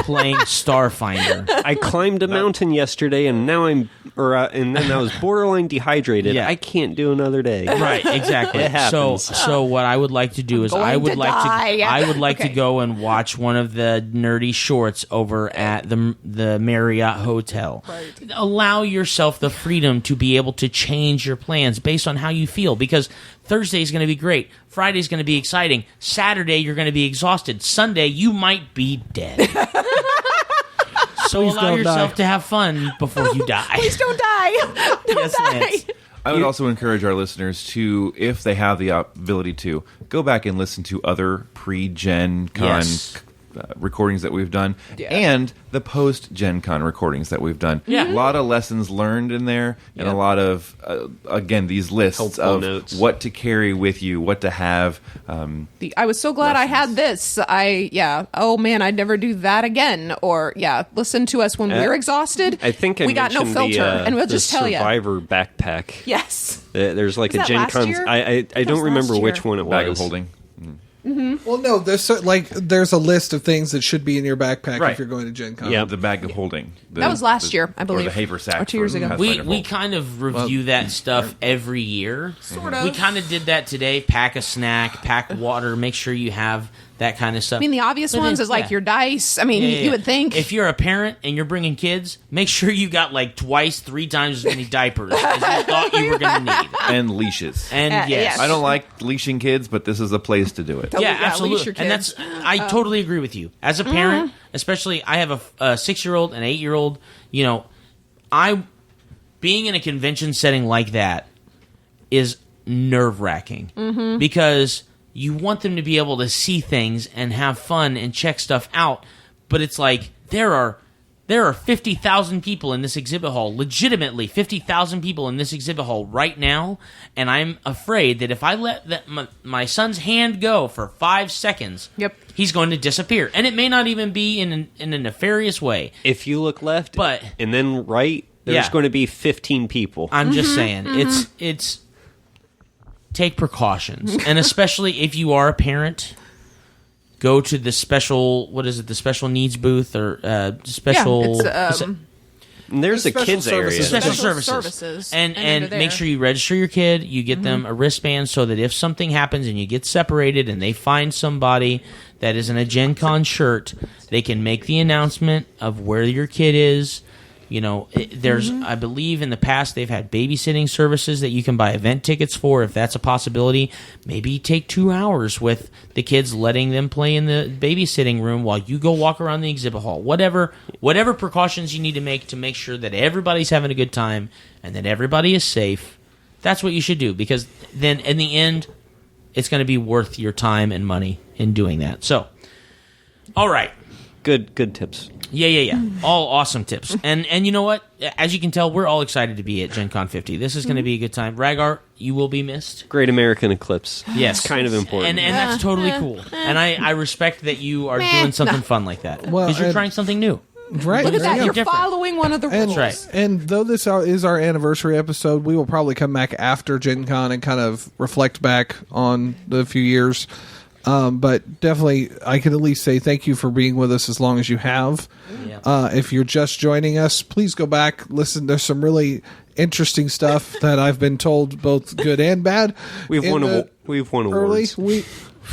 playing Starfinder. I climbed a mountain yesterday, and now and then I was borderline dehydrated. Yeah. I can't do another day. Right, exactly. It happens. So what I would like to do is I would like to go and watch one of the nerdy shorts over at the Marriott Hotel. Right. Allow yourself the freedom to be able to change your plans based on how you feel, because Thursday is going to be great. Friday is going to be exciting. Saturday, you're going to be exhausted. Sunday, you might be dead. So Please allow don't yourself die. to have fun before you die. Please don't die. Don't Yes, die. Lance. I would also encourage our listeners to, if they have the ability to, go back and listen to other pre-Gen Con Yes. recordings that we've done, Yeah. and the post-Gen Con recordings that we've done. Yeah. A lot of lessons learned in there, and a lot of, again, these lists Helpful of notes. what to carry with you, what to have. I was so glad I had this. Oh man, I'd never do that again. Or listen to us when we're exhausted. I think we got no mentioned filter, and we'll the just tell you. Survivor backpack. Yes. There's like Was a that Gen last Con. year? I don't was remember last which year. one it Bag of was. holding. Well, no, there's a list of things that should be in your backpack Right. if you're going to Gen Con. Yeah. The bag of holding. That was last year, I believe. Or the haversack. Or 2 years for ago. Pathfinder We Vault. kind of review that stuff every year. Sort of. We kind of did that today. Pack a snack, pack water, make sure you have that kind of stuff. I mean, the obvious But ones then- is like yeah. your dice. I mean, Yeah, yeah, you would think. if you're a parent and you're bringing kids, make sure you got like twice, 3 times as many diapers as you thought you were going to need. And leashes. And yes, yes. I don't like leashing kids, but this is a place to do it. Totally, yeah, yeah, absolutely. leash your And kids. that's I totally agree with you. As a parent, especially, I have a 6-year-old, an 8-year-old. You know, being in a convention setting like that is nerve-wracking because you want them to be able to see things and have fun and check stuff out, but it's like there are 50,000 people in this exhibit hall, legitimately 50,000 people in this exhibit hall right now, and I'm afraid that if I let my son's hand go for 5 seconds, Yep. he's going to disappear. And it may not even be in a nefarious way. If you look left But- and then right, there's Yeah. going to be 15 people. I'm just saying, it's take precautions, and especially if you are a parent, go to the special, what is it, the special needs booth or special... And there's a Special kids area. services. Special Special services. services. And under there. make sure you register your kid. You get them a wristband so that if something happens and you get separated and they find somebody that is in a Gen Con shirt, they can make the announcement of where your kid is. You know, there's, I believe in the past they've had babysitting services that you can buy event tickets for if that's a possibility. Maybe take 2 hours with the kids, letting them play in the babysitting room while you go walk around the exhibit hall. Whatever precautions you need to make sure that everybody's having a good time and that everybody is safe. That's what you should do, because then in the end, it's going to be worth your time and money in doing that. So, all right. Good tips. Yeah. All awesome tips. And you know what? As you can tell, we're all excited to be at Gen Con 50. This is going to be a good time. Ragar, you will be missed. Great American Eclipse. Yes. It's kind of important. And that's totally cool. And I respect that you are doing something fun like that. Well, Because you're and- trying something new. Right. Look at that. Yeah. You're different. following one of the rules. And, right. and though this is our anniversary episode, we will probably come back after Gen Con and kind of reflect back on the few years. But definitely, I can at least say thank you for being with us as long as you have. Yeah. If you're just joining us, please go back, listen. There's some really interesting stuff that I've been told, both good and bad. We've in won the we've won early. awards. We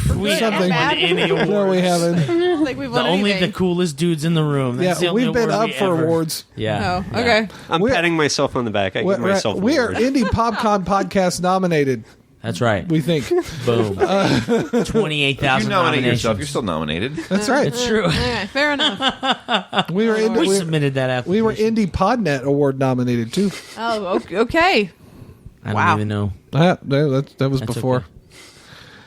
Something. haven't won any awards. No, we haven't. I don't think we've won Only anything. the coolest dudes in the room. That's the Yeah, only we've been award up we for ever- awards. Yeah. Oh, okay. I'm We're- patting myself on the back. I give myself an We are award. Indie PopCon podcast nominated. That's right. We think Boom. 28,000 You nominate nominations. yourself, you're still nominated. that's right. It's true. Okay, fair enough. We were We Indie, submitted that application. we were Indie Podnet Award nominated too. Oh, okay. I don't Wow. even know. That was That's before. okay.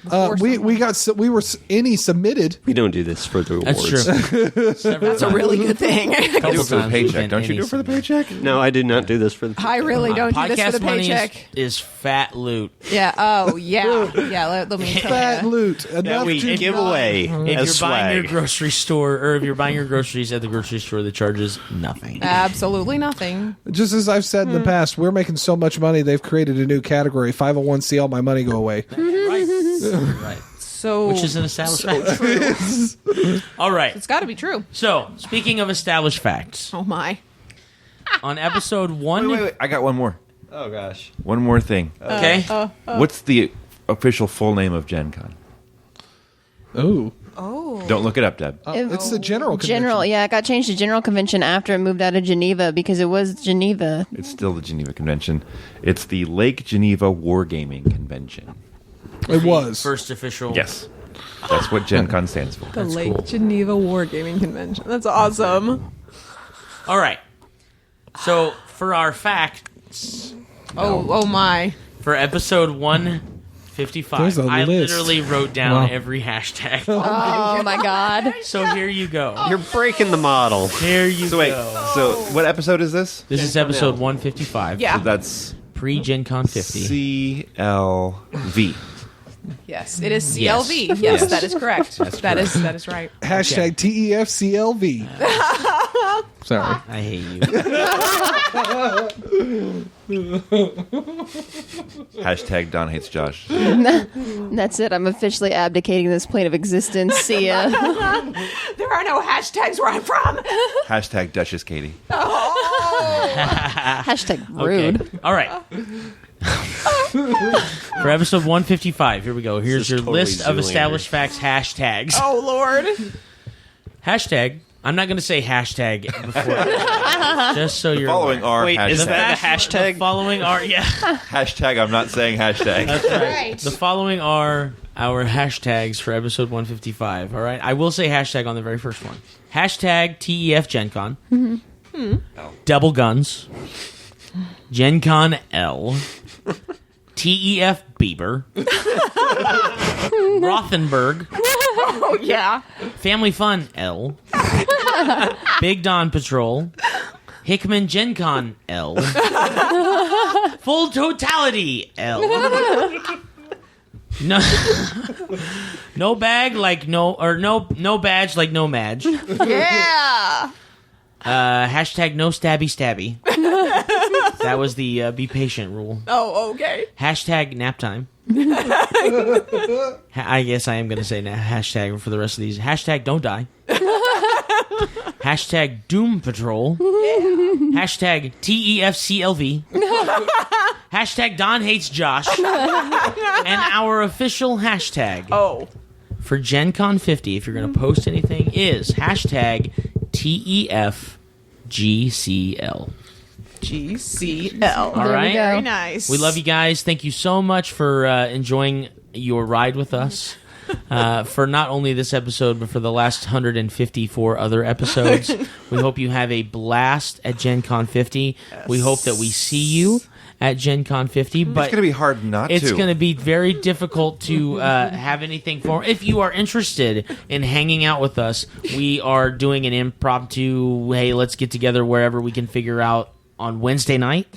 We were Indie submitted. We don't do this for the That's awards. true. That's a really good thing. Do it for the paycheck. Don't you do it for the paycheck? No, I do not do this for the I really don't do this Podcast for the money paycheck. is fat loot. Yeah. Oh, yeah. Yeah. Let me tell Fat you. loot. that Enough we to give away If as you're buying your swag. grocery store, or if you're buying your groceries at the grocery store, the charge is nothing. Absolutely nothing. Just as I've said in the past, we're making so much money. They've created a new category: 501c. All my money go away. Right. So, Which is an established fact. All right. it's got to be true. So, speaking of established facts, Oh, my. on episode 1, Wait. I got one more. Oh gosh. One more thing. okay, What's the official full name of Gen Con? Oh, Don't look it up, Deb. it's the general convention. General, yeah, it got changed to General Convention after it moved out of Geneva because it was Geneva. It's still the Geneva Convention. It's the Lake Geneva Wargaming Convention. It was. first official. Yes. That's what Gen Con stands for. The That's Lake cool. Geneva Wargaming Convention. That's awesome. All right. So, for our facts, Oh, my. for episode 155, There's a I list. literally wrote down Wow. every hashtag. Oh my God! So here you go. You're breaking the model. Here you So wait, go. so what episode is this? This is episode 155. Yeah. So that's Pre-Gen Con 50. CLV. Yes, it is Yes. CLV. Yes, Yes. that is correct. That is right. Hashtag TEFCLV. Sorry. I hate you. Hashtag Don hates Josh. That's it. I'm officially abdicating this plane of existence. See ya. There are no hashtags where I'm from. Hashtag Duchess Katie. Hashtag rude. Okay. All right. For episode 155, here we go. Here's is your totally list of Zoolander. established facts hashtags. Oh, Lord. Hashtag. I'm not going to say hashtag before. Just so you're Following aware. our Wait, hashtag. is that a The hashtag? following are Hashtag I'm not saying hashtag. Right. The following are our hashtags for episode 155. All right, I will say hashtag on the very first one. Hashtag TEF GenCon. Double Guns. GenCon L. TEF Bieber. Rothenberg. Oh, yeah. Family Fun L. Big Don Patrol. Hickman GenCon L. Full Totality L. No, no bag like no badge like no madge. Yeah. Hashtag no stabby stabby. That was the be patient rule. Oh, okay. Hashtag nap time. I guess I am going to say hashtag for the rest of these. Hashtag don't die. Hashtag Doom Patrol. Hashtag TEFCLV. Hashtag Don hates Josh. And our official hashtag for GenCon 50, if you're going to post anything, is hashtag TEFGCL. GCL. All There we right. go. Very nice. We love you guys. Thank you so much for enjoying your ride with us. For not only this episode, but for the last 154 other episodes. We hope you have a blast at GenCon 50. We hope that we see you at GenCon 50. But It's going to be hard not it's to. going to be very difficult to have anything for. If you are interested in hanging out with us, we are doing an impromptu, hey, let's get together wherever we can figure out on Wednesday night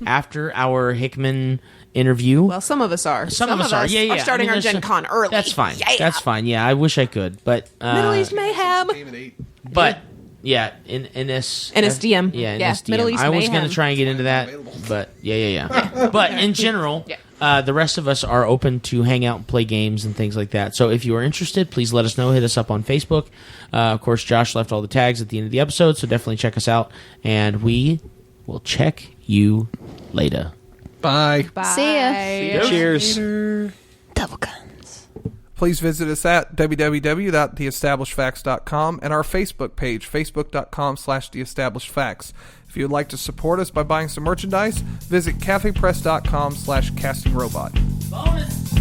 after our Hickman interview. Well, some of us are. Some of us are. Yeah. Are starting I mean, our Gen Con early. That's fine. Yeah. That's fine. Yeah, I wish I could, but Middle East Mayhem. but yeah, in NS NSDM. Yeah, Yeah, NSDM. Middle East I was going Mayhem. to try and get into that, but yeah. But in general, the rest of us are open to hang out and play games and things like that. So if you are interested, please let us know. Hit us up on Facebook. Of course, Josh left all the tags at the end of the episode, so definitely check us out, and we will check you later. Bye. Bye. See ya. Cheers. Double guns. Please visit us at www.theestablishedfacts.com and our Facebook page, facebook.com/theestablishedfacts. If you would like to support us by buying some merchandise, visit cafepress.com/castingrobot. Bonus.